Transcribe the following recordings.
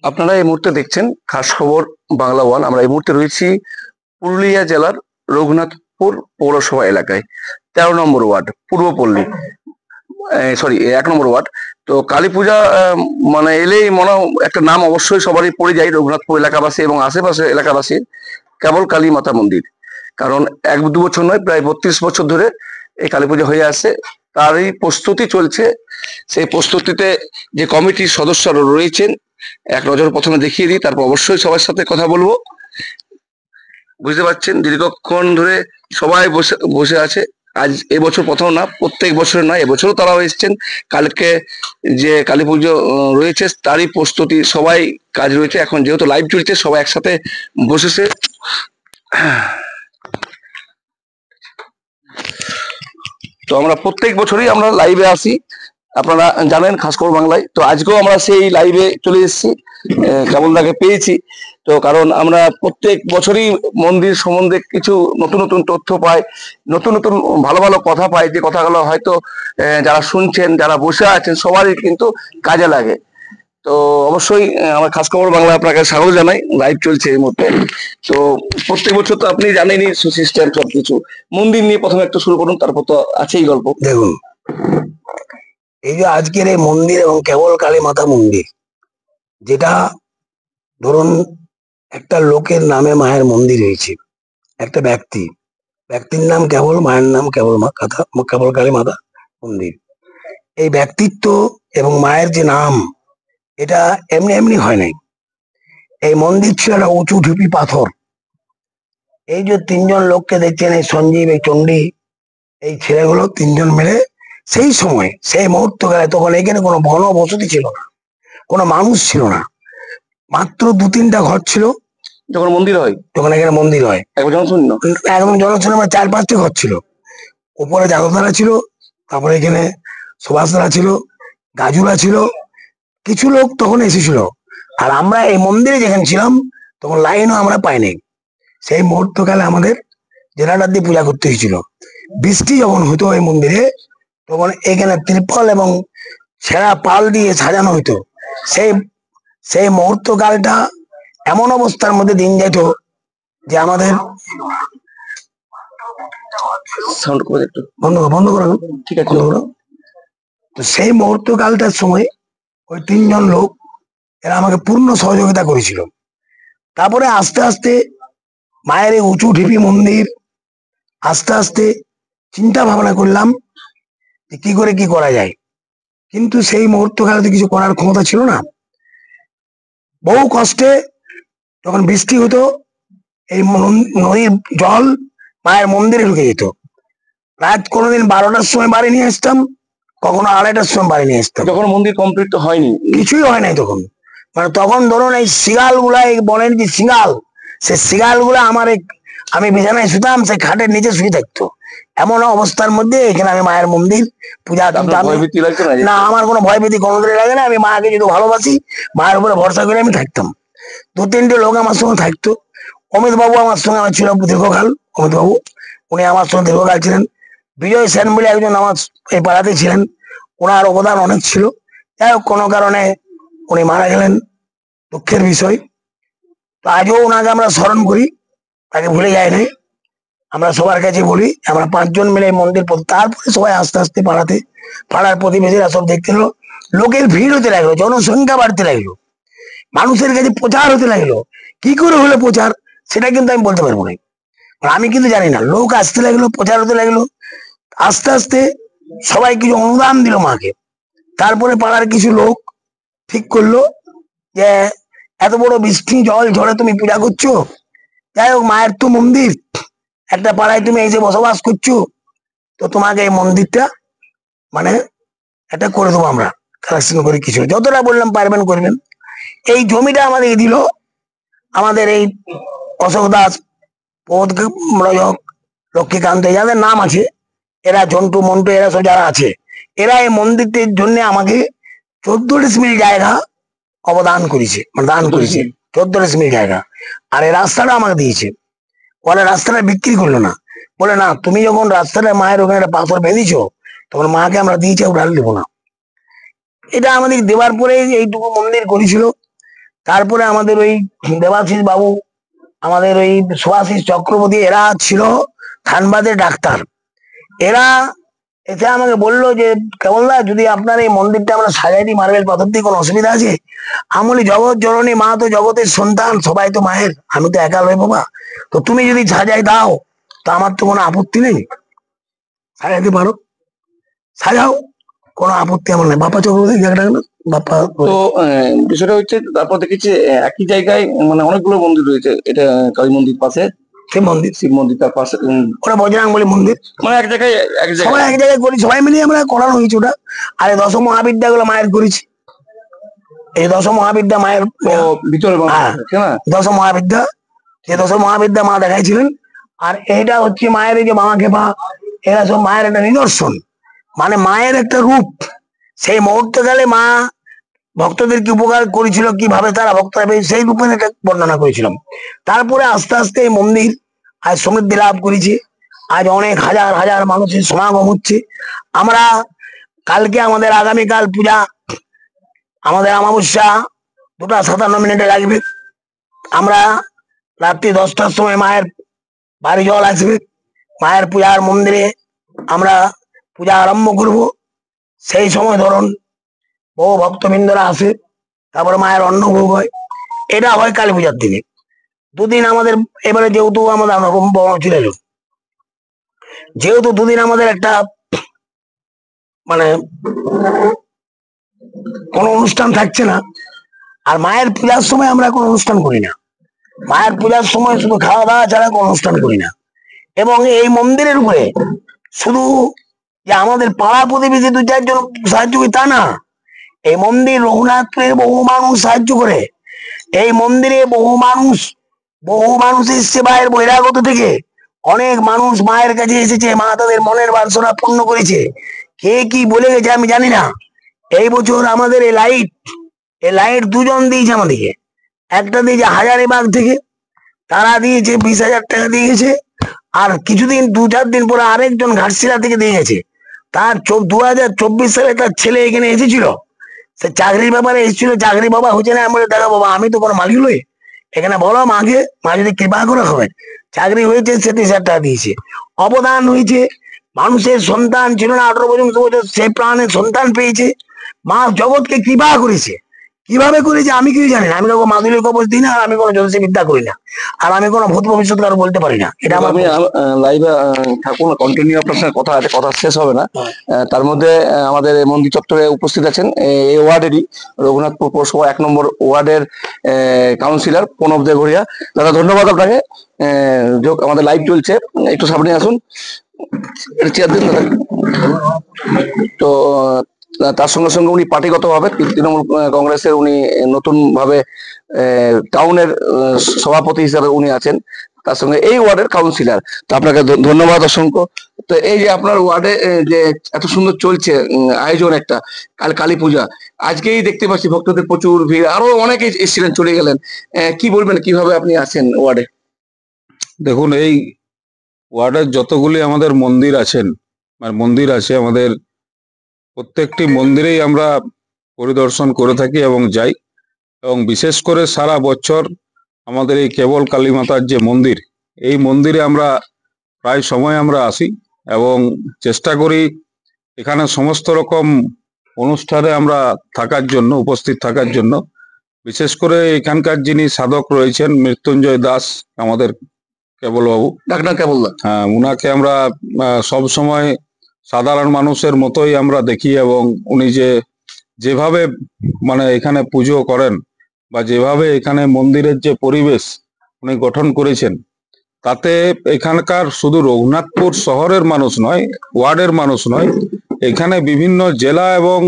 আপনারা এই মুহূর্তে দেখছেন খাস খবর বাংলা ওয়ান। আমরা এই মুহূর্তে রয়েছি পুরুলিয়া জেলার রঘুনাথপুর পৌরসভা এলাকায়, 13 নম্বর ওয়ার্ড পূর্বপল্লী, সরি 1 নম্বর ওয়ার্ড। তো কালী পূজা মানে এলেই মনে একটা নাম অবশ্যই সবারই পড়ে যায় রঘুনাথপুর এলাকাবাসী এবং আশেপাশের এলাকাবাসীর, কেবল কালী মাতা মন্দির। কারণ 1-2 বছর নয়, প্রায় 32 বছর ধরে এই কালী পূজা হয়ে আসছে, তারই প্রস্তুতি চলছে। সেই প্রস্তুতিতে যে কমিটির সদস্যরা রয়েছেন, এক নজর প্রথমে দেখিয়ে দিই, তারপর অবশ্যই সবার সাথে কথা বলবো। বুঝতে পারছেন, দীর্ঘক্ষণ ধরে সবাই বসে বসে আছে। আজ এবছর প্রথম না, প্রত্যেক বছর নয়, এবছরও তারাও এসেছেন। কালকে যে কালী পুজো রয়েছে তারই প্রস্তুতি সবাই কাজ রয়েছে। এখন যেহেতু লাইভ চলছে, সবাই একসাথে বসেছে। তো আমরা প্রত্যেক বছরই আমরা লাইভে আসি, আপনারা জানেন খাস খবর বাংলায়। তো আজকেও আমরা সেই লাইভে চলে এসেছি, কেবল তাকে পেয়েছি। তো কারণ আমরা প্রত্যেক বছরই মন্দির সম্বন্ধে কিছু নতুন নতুন তথ্য পাই, নতুন নতুন ভালো ভালো কথা পাই, যে কথাগুলো হয়তো যারা শুনছেন, যারা বসে আছেন, সবারই কিন্তু কাজে লাগে। তো অবশ্যই আমার খাস খবর বাংলা আপনাকে স্বাগত জানাই। লাইভ চলছে এই মুহূর্তে। তো প্রত্যেক বছর তো আপনি জানেনই সিস্টেম সবকিছু। মন্দির নিয়ে প্রথমে একটু শুরু করুন, তারপর তো আছেই গল্প। দেখুন, এই যে আজকের এই মন্দির এবং কেবল কালী মাতা মন্দির, যেটা ধরুন একটা লোকের নামে মায়ের মন্দির হয়েছে, একটা ব্যক্তির নাম কেবল, মায়ের নাম কেবল কেবল কালী মাতা মন্দির। এই ব্যক্তিত্ব এবং মায়ের যে নাম, এটা এমনি এমনি হয় নাই। এই মন্দির ছিল একটা উঁচু ঢিপি পাথর। এই যে 3জন লোককে দেখছেন, এই সঞ্জীব, এই চণ্ডী, এই ছেলেগুলো 3জন মিলে সেই সময়, সেই মুহূর্ত গেলে, তখন এখানে কোনো বসতি ছিল না, কোনো মানুষ ছিল না, মাত্র 2-3টা ঘর ছিল। যখন মন্দির হয়, যখন এখানে মন্দির হয়, একদম জনশূন্য, একদম জনশূন্য, 4-5টি ঘর ছিল। উপরে জাগরদারা ছিল, তারপরে এখানে সুভাষদারা ছিল, গাজুরা ছিল, কিছু লোক তখন এসেছিল। আর আমরা এই মন্দিরে যেখানে ছিলাম, তখন লাইনও আমরা পাইনি। সেই মুহূর্তকালে আমাদের জেনারেটর দিয়ে পূজা করতে হয়েছিল। বৃষ্টি যখন হতো এই মন্দিরে, তখন এখানে ত্রিপল এবং ছেঁড়া পাল দিয়ে সাজানো হইতো। সেই সেই মুহূর্তকালটা এমন অবস্থার মধ্যে দিন যেত যে আমাদের বন্ধ করো, ঠিক আছে। তো সেই মুহূর্তকালটার সময় ওই 3জন লোক, এরা আমাকে পূর্ণ সহযোগিতা করেছিল। তারপরে আস্তে আস্তে মায়ের এই উঁচু ঢিপি মন্দির, আস্তে আস্তে চিন্তা ভাবনা করলাম যে কি করে কি করা যায়। কিন্তু সেই মুহূর্তকালে তো কিছু করার ক্ষমতা ছিল না। বহু কষ্টে যখন বৃষ্টি হতো, এই নদীর জল মায়ের মন্দিরে ঢুকে যেত। রাত কোনোদিন 12টার সময় বাড়ি নিয়ে আসতাম, কখনো 2:30টার সময় বাড়ি নিয়ে আসতাম। যখন মন্দির কমপ্লিট তো হয়নি, কিছুই হয় নাই তখন। মানে তখন ধরুন এই শিগাল গুলা, এই বনের যে শিগাল, সে শিগাল গুলা আমি বিছানায় শুতাম, সে খাটের নিচে শুয়ে থাকতো। এমন অবস্থার মধ্যে এখানে আমি মায়ের মন্দির পূজা করতাম। না, আমার কোনো ভয়ভীতি কোনোদিনই লাগে না। আমি মাকে যদি ভালোবাসি, মায়ের উপরে ভরসা করে আমি থাকতাম। 2-3টে লোক আমার সঙ্গে থাকতো। অমিত বাবু আমার সঙ্গে আমার ছিল দীর্ঘকাল। অমিত বাবু, উনি আমার সঙ্গে দীর্ঘকাল ছিলেন। বিজয় সেন বলে একজন আমার এই পাড়াতে ছিলেন, ওনার অবদান অনেক ছিল। যাই হোক, কোনো কারণে উনি মারা গেলেন, দুঃখের বিষয়। তো আজও ওনাকে আমরা স্মরণ করি, তাকে ভুলে যাই নাই। আমরা সবার কাছে বলি, আমরা 5জন মিলে মন্দির। তারপরে সবাই আস্তে আস্তে পাড়ার প্রতিবেশীরা সব দেখতে এলো, লোকের ভিড় হতে লাগলো, জনসংখ্যা বাড়তে লাগলো, মানুষের কাছে প্রচার হতে লাগলো। কি করে হলো প্রচার, সেটা কিন্তু আমি বলতে পারবো না, আমি কিন্তু জানি না। লোক আসতে লাগলো, প্রচার হতে লাগলো। আস্তে আস্তে সবাই কিছু অনুদান দিল মাকে। তারপরে পাড়ার কিছু লোক ঠিক করলো যে এত বড় বৃষ্টি জল ঝড়ে তুমি পূজা করছো, যাই হোক মায়ের তো মন্দির, একটা পাড়ায় তুমি এসে বসবাস করছো, তো তোমাকে এই মন্দিরটা মানে এটা করে দেবো আমরা, কালেকশন করে কিছু যতটা বললাম পারবেন করবেন। এই জমিটা আমাদের দিল আমাদের এই অশোক দাস, পদ রজক, লক্ষ্মীকান্ত, যাদের নাম আছে, এরা ঝন্টু মন্টু, এরা সব যারা আছে, এরা এই মন্দিরটির জন্য আমাকে 14 ডিসমিল জায়গা অবদান করেছে, মানে দান করেছে 14 ডিসমিল জায়গা। আর এই রাস্তাটা আমাকে দিয়েছে। বলে রাস্তাটা বিক্রি করলো না, বলে না, তুমি যখন রাস্তাটা মায়ের ওখানে একটা পাথর বেঁধেছো, তখন মাকে আমরা দিয়েছি, ওটা দেবো না। এটা আমাদের দেওয়ার পরে এইটুকু মন্দির করেছিল। তারপরে আমাদের ওই দেবাশিস বাবু, আমাদের ওই সুভাশিস চক্রবর্তী, এরা ছিল ধানবাদের ডাক্তার। এরা এসে আমাকে বললো যে কেবলদা, যদি আপনার এই মন্দিরটা আমরা সাজাই দিই মার্বেল পাথর দিয়ে, কোনো অসুবিধা আছে? আমি বলি, জগৎ জননী মা তো জগতের সন্তান, সবাই তো মায়ের, আমি তো একা লয় বাবা, তো তুমি যদি সাজাই দাও তো আমার তো কোনো আপত্তি নেই, সাজাতে পারো, সাজাও, কোনো আপত্তি আমার নেই। বাপ্পা চক্রবর্তী জায়গাটা গেল, বাপ্পা। তো বিষয়টা হচ্ছে, তারপর দেখেছি একই জায়গায় মানে অনেকগুলো মন্দির রয়েছে। এটা কালী মন্দির পাশে, শিব মন্দির, শিব মন্দির তার পাশে, ওটা বজরাং বলি মন্দির, মানে এক জায়গায় সবাই এক জায়গায় করি, সবাই মিলে আমরা করানো হয়েছে ওটা। আর এই দশ মহাবিদ্যা গুলো মায়ের করেছি, এই দশ মহাবিদ্যা মায়ের ভিতরে হ্যাঁ, দশ মহাবিদ্যা, যে দশ মহাবিদ্যা মা দেখাইছিলেন। আর এইটা হচ্ছে মায়ের এই যে মামা খেপা, এরা সব মায়ের একটা নিদর্শন, মানে মায়ের একটা রূপ। সেই মুহূর্তে গেলে মা ভক্তদেরকে উপকার করেছিল, কিভাবে তারা ভক্তরা পেয়ে, সেই রূপে একটা বর্ণনা করেছিলাম। তারপরে আস্তে আস্তে এই মন্দির আজ সমৃদ্ধি লাভ করেছে। আজ অনেক হাজার হাজার মানুষের সমাগম হচ্ছে। আমরা কালকে, আমাদের আগামীকাল পূজা, আমাদের অমাবস্যা 2:57 লাগবে। আমরা রাত্রি 10টার সময় মায়ের বাড়ি জল আসবে, মায়ের পূজার মন্দিরে আমরা পূজা আরম্ভ করব। সেই সময় ধরুন বহু ভক্তবৃন্দরা আসে, তারপরে মায়ের অন্নভোগ হয়। এটা হয় কালী পূজার দিনে। দুদিন আমাদের, এবারে যেহেতু আমাদের বড় ছিল, যেহেতু দুদিন আমাদের একটা মানে কোনো অনুষ্ঠান থাকছে না। আর মায়ের পূজার সময় আমরা কোনো অনুষ্ঠান করি না, মায়ের পূজার সময় শুধু খাওয়া দাওয়া ছাড়া কোনো অনুষ্ঠান করি না। এবং এই মন্দিরের উপরে শুধু যে আমাদের পাড়া প্রতিবেশী 2-4 জন সাহায্য করি তা না, এই মন্দির রঘুনাথপুরের বহু মানুষ সাহায্য করে। এই মন্দিরে বহু মানুষ এসছে মায়ের বহিরাগত থেকে, অনেক মানুষ মায়ের কাছে এসেছে, মা তাদের মনের বাসনা পূর্ণ করেছে। কে কি বলে গেছে আমি জানি না। এই বছর আমাদের এই লাইট 2 জন দিয়েছে আমাদেরকে। একটা দিয়েছে হাজারিবাগ থেকে, তারা দিয়েছে 20,000 টাকা দিয়ে গেছে। আর কিছুদিন 2-4 দিন পরে আরেকজন ঘাটশিলা থেকে দিয়ে গেছে। তার 2024 সালে তার ছেলে এখানে এসেছিল, সে চাকরির ব্যাপারে এসেছিল, চাকরি বাবা হচ্ছে না। আমি বলি, দেখো বাবা, আমি তো কোনো মালিক নই, এখানে বলো মাকে, মা যদি কৃপা করে হবে। চাকরি হয়েছে, 37,000 টাকা দিয়েছে। অবদান হয়েছে, মানুষের সন্তান ছিল না 18 বছর 19 বছর, সে প্রাণের সন্তান পেয়েছে। মা জগৎকে কৃপা করেছে। কিভাবে করেছে আমি কিছু জানি না, আমি কোনো মাদুলি কবচ দিই না, আর আমি কোনো জ্যোতিষী বিদ্যা করি না, আর আমি কোনো ভূত ভবিষ্যৎ কারো বলতে পারি না। এটা আমার আমি লাইভে থাকুন, কন্টিনিউ আপনার সঙ্গে কথা আছে, কথা শেষ হবে না। তার মধ্যে আমাদের মন্দির চত্বরে উপস্থিত আছেন এই ওয়ার্ডেরই রঘুনাথপুর পৌরসভা 1 নম্বর ওয়ার্ডের কাউন্সিলর প্রণব দেঘরিয়া। দাদা, ধন্যবাদ আপনাকে। আমাদের লাইভ চলছে, একটু সামনে আসুন, চেয়ার দিন দাদা। তো তার সঙ্গে সঙ্গে উনি পার্টিগতভাবে তৃণমূল কংগ্রেসের উনি নতুন ভাবে টাউনের সভাপতি হিসাবে উনি আছেন, তার সঙ্গে এই ওয়ার্ডের কাউন্সিলর। তো আপনাকে ধন্যবাদ অসংখ্য। তো এই যে আপনার ওয়ার্ডে যে এত সুন্দর চলছে আয়োজন, একটা কালী পূজা, আজকেই দেখতে পাচ্ছি ভক্তদের প্রচুর ভিড়, আরো অনেকে এসেছিলেন চলে গেলেন, কি বলবেন, কিভাবে আপনি আছেন ওয়ার্ডে? দেখুন, এই ওয়ার্ডের যতগুলি আমাদের মন্দির আছেন, মন্দির আছে আমাদের, প্রত্যেকটি মন্দিরেই আমরা পরিদর্শন করে থাকি এবং যাই। এবং বিশেষ করে সারা বছর আমাদের এই কেবল কালী মাতার যে মন্দির, এই মন্দিরে আমরা প্রায় সময় আমরা আসি এবং চেষ্টা করি এখানে সমস্ত রকম অনুষ্ঠানে আমরা থাকার জন্য, উপস্থিত থাকার জন্য। বিশেষ করে এখানকার যিনি সাধক রয়েছেন মৃত্যুঞ্জয় দাস, আমাদের কেবলবাবু, ডাক্তার কেবল, হ্যাঁ, উনাকে আমরা সব সময় সাধারণ মানুষের মতোই আমরা দেখি। এবং উনি যেভাবে এখানে পুজো করেন, বা যেভাবে এখানে মন্দিরের যে পরিবেশ উনি গঠন করেছেন, তাতে এখানকার শুধু রঘুনাথপুর শহরের মানুষ নয়, ওয়ার্ডের মানুষ নয়, এখানে বিভিন্ন জেলা এবং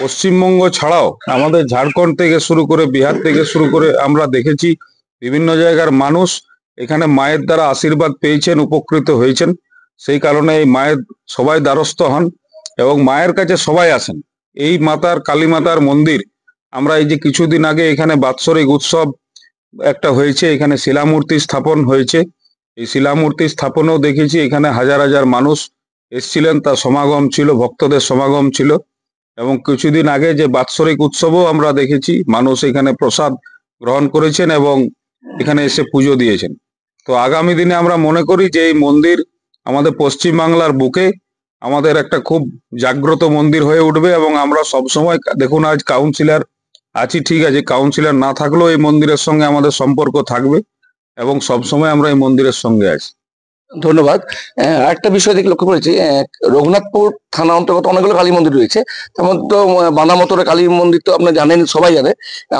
পশ্চিমবঙ্গ ছাড়াও আমাদের ঝাড়খণ্ড থেকে শুরু করে, বিহার থেকে শুরু করে আমরা দেখেছি বিভিন্ন জায়গার মানুষ এখানে মায়ের দ্বারা আশীর্বাদ পেয়েছেন, উপকৃত হয়েছেন। সেই কারণে এই মায়ের সবাই দ্বারস্থ হন এবং মায়ের কাছে সবাই আসেন। এই মাতার, কালী মাতার মন্দির, আমরা এই যে কিছুদিন আগে এখানে বাৎসরিক উৎসব একটা হয়েছে, এখানে শিলামূর্তি স্থাপন হয়েছে। এই শিলামূর্তি স্থাপনেও দেখেছি এখানে হাজার হাজার মানুষ এসছিলেন, তার সমাগম ছিল, ভক্তদের সমাগম ছিল। এবং কিছুদিন আগে যে বাৎসরিক উৎসবও আমরা দেখেছি, মানুষ এখানে প্রসাদ গ্রহণ করেছেন এবং এখানে এসে পুজো দিয়েছেন। তো আগামী দিনে আমরা মনে করি যে এই মন্দির আমাদের পশ্চিমবাংলার বুকে আমাদের একটা খুব জাগ্রত মন্দির হয়ে উঠবে এবং আমরা সবসময়, দেখুন আজ কাউন্সিলর আছি ঠিক আছে, কাউন্সিলর না থাকলেও এই মন্দিরের সঙ্গে আমাদের সম্পর্ক থাকবে এবং সবসময় আমরা এই মন্দিরের সঙ্গে আছি। ধন্যবাদ। আরেকটা বিষয় দেখে লক্ষ্য করেছি, রঘুনাথপুর থানা অন্তর্গত অনেকগুলো কালী মন্দির রয়েছে। তার মধ্যে তো বাঁধামতরে কালী মন্দির তো আপনি জানেন, সবাই জানে,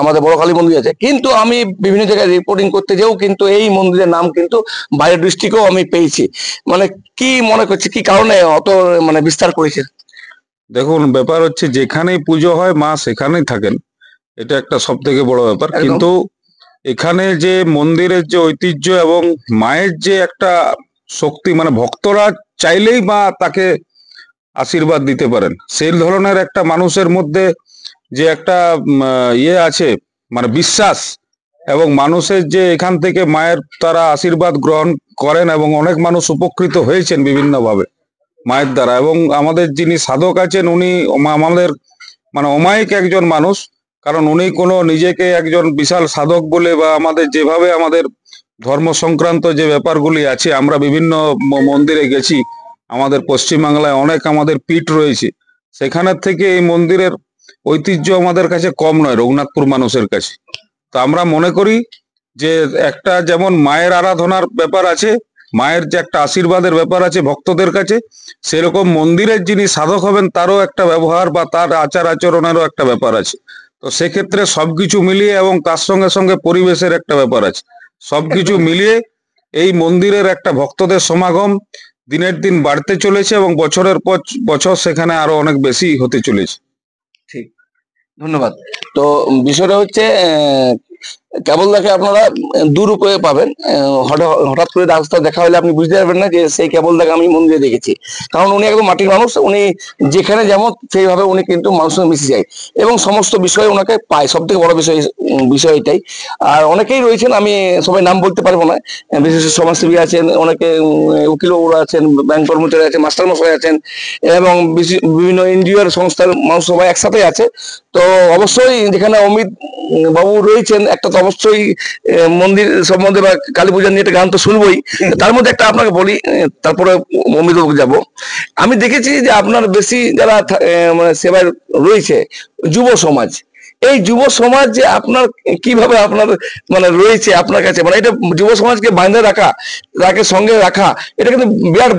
আমাদের বড় কালী মন্দির আছে। কিন্তু আমি বিভিন্ন জায়গায় রিপোর্টিং করতে যেও কিন্তু এই মন্দিরের নাম কিন্তু বাইরের ডিস্ট্রিক্টেও আমি পেয়েছি। মানে কি মনে করছে, কি কারণে অত মানে বিস্তার করেছে? দেখুন, ব্যাপার হচ্ছে যেখানেই পুজো হয় মা সেখানেই থাকেন, এটা একটা সব থেকে বড় ব্যাপার। একদম। কিন্তু এখানে যে মন্দিরের যে ঐতিহ্য এবং মায়ের যে একটা শক্তি, মানে ভক্তরা চাইলেই মা তাকে আশীর্বাদ দিতে পারেন, সেই ধরনের একটা মানুষের মধ্যে যে একটা ইয়ে আছে, মানে বিশ্বাস, এবং মানুষের যে এখান থেকে মায়ের তারা আশীর্বাদ গ্রহণ করেন এবং অনেক মানুষ উপকৃত হয়েছেন বিভিন্নভাবে মায়ের দ্বারা। এবং আমাদের যিনি সাধক আছেন উনি আমাদের মানে অমায়িক একজন মানুষ, কারণ উনি কোনো নিজেকে একজন বিশাল সাধক বলে বা আমাদের যেভাবে আমাদের ধর্ম সংক্রান্ত যে ব্যাপারগুলি আছে, আমরা বিভিন্ন মন্দিরে গেছি, আমাদের পশ্চিমবাংলায় অনেক আমাদের পীঠ রয়েছে, সেখানের থেকে এই মন্দিরের ঐতিহ্য আমাদের কাছে কম নয় রঘুনাথপুর মানুষের কাছে। তো আমরা মনে করি যে একটা যেমন মায়ের আরাধনার ব্যাপার আছে, মায়ের যে একটা আশীর্বাদের ব্যাপার আছে ভক্তদের কাছে, সেরকম মন্দিরের যিনি সাধক হবেন তারও একটা ব্যবহার বা তার আচার আচরণেরও একটা ব্যাপার আছে। তো সেক্ষেত্রে সবকিছু মিলিয়ে এবং তার সঙ্গে সঙ্গে পরিবেশের একটা ব্যাপার আছে, সবকিছু মিলিয়ে এই মন্দিরের একটা ভক্তদের সমাগম দিনের দিন বাড়তে চলেছে এবং বছরের পর বছর সেখানে আরো অনেক বেশি হতে চলেছে। ঠিক, ধন্যবাদ। তো বিষয়টা হচ্ছে কেবল দেখে আপনারা দুরূপে পাবেন। হঠাৎ করে রাস্তা দেখা হলে আপনি বুঝতে পারবেন না যে সেই কেবল দেখে আমি মন্দিরে দেখেছি, কারণ উনি একদম মাটির মানুষ। উনি যেখানে যেমন সেইভাবে উনি কিন্তু মানুষের সঙ্গে মিশে যায় এবং সমস্ত বিষয়ে ওনাকে পায়। সব থেকে বড় বিষয় এটাই। আর অনেকেই রয়েছেন, আমি সবাই নাম বলতে পারবো না, বিশেষ সমাজসেবী আছেন, অনেকে উকিলরা আছেন, ব্যাংক কর্মচারী আছেন, মাস্টারমশাই আছেন এবং বিভিন্ন এনজিও এর সংস্থার মানুষ সবাই একসাথে আছে। তো অবশ্যই যেখানে অমিত বাবু রয়েছেন, একটা তো অবশ্যই মন্দির সম্বন্ধে বা কালী পূজা নিয়ে একটা গান তো শুনবোই। তার মধ্যে একটা আপনাকে বলি, তারপরে অমিত বাবু যাবো। আমি দেখেছি যে আপনার বেশি যারা মানে সেবায় রয়েছে যুব সমাজ। এই যুব সমাজ যে আপনার কিভাবে আপনার মানে রয়েছে আপনার কাছে, মানে এটা যুব সমাজকে বাঁধে রাখা, তাকে সঙ্গে রাখা, এটা কিন্তু বিরাট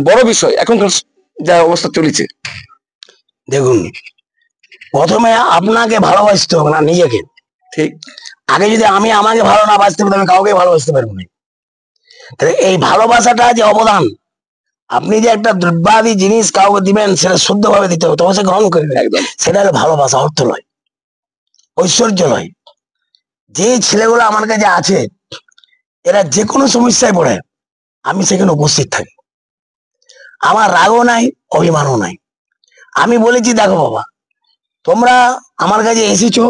বড় বিষয় এখনকার যা অবস্থা চলেছে। দেখুন, প্রথমে আপনাকে ভালোবাসতে হবে না নিজেকে। ঠিক। আগে যদি আমি আমাকে ভালো না বাসতে পারি, আমি কাউকে ভালোবাসতে পারবো না। তাহলে এই ভালোবাসাটা যে অবদান, আপনি যে একটা দ্রব্যাদি জিনিস কাউকে দিবেন, সেটা শুদ্ধভাবে দিতে হবে, তবে সে গ্রহণ করবে। একদম। সেটা হলো ভালোবাসা, অর্থ নয়, ঐশ্বর্য নয়। যে ছেলেগুলো আমার কাছে আছে, এরা যে কোনো সমস্যায় পড়ে আমি সেখানে উপস্থিত থাকি। আমার রাগও নাই, অভিমানও নাই। আমি বলেছি, দেখো বাবা, তোমরা আমার কাছে এসেছো,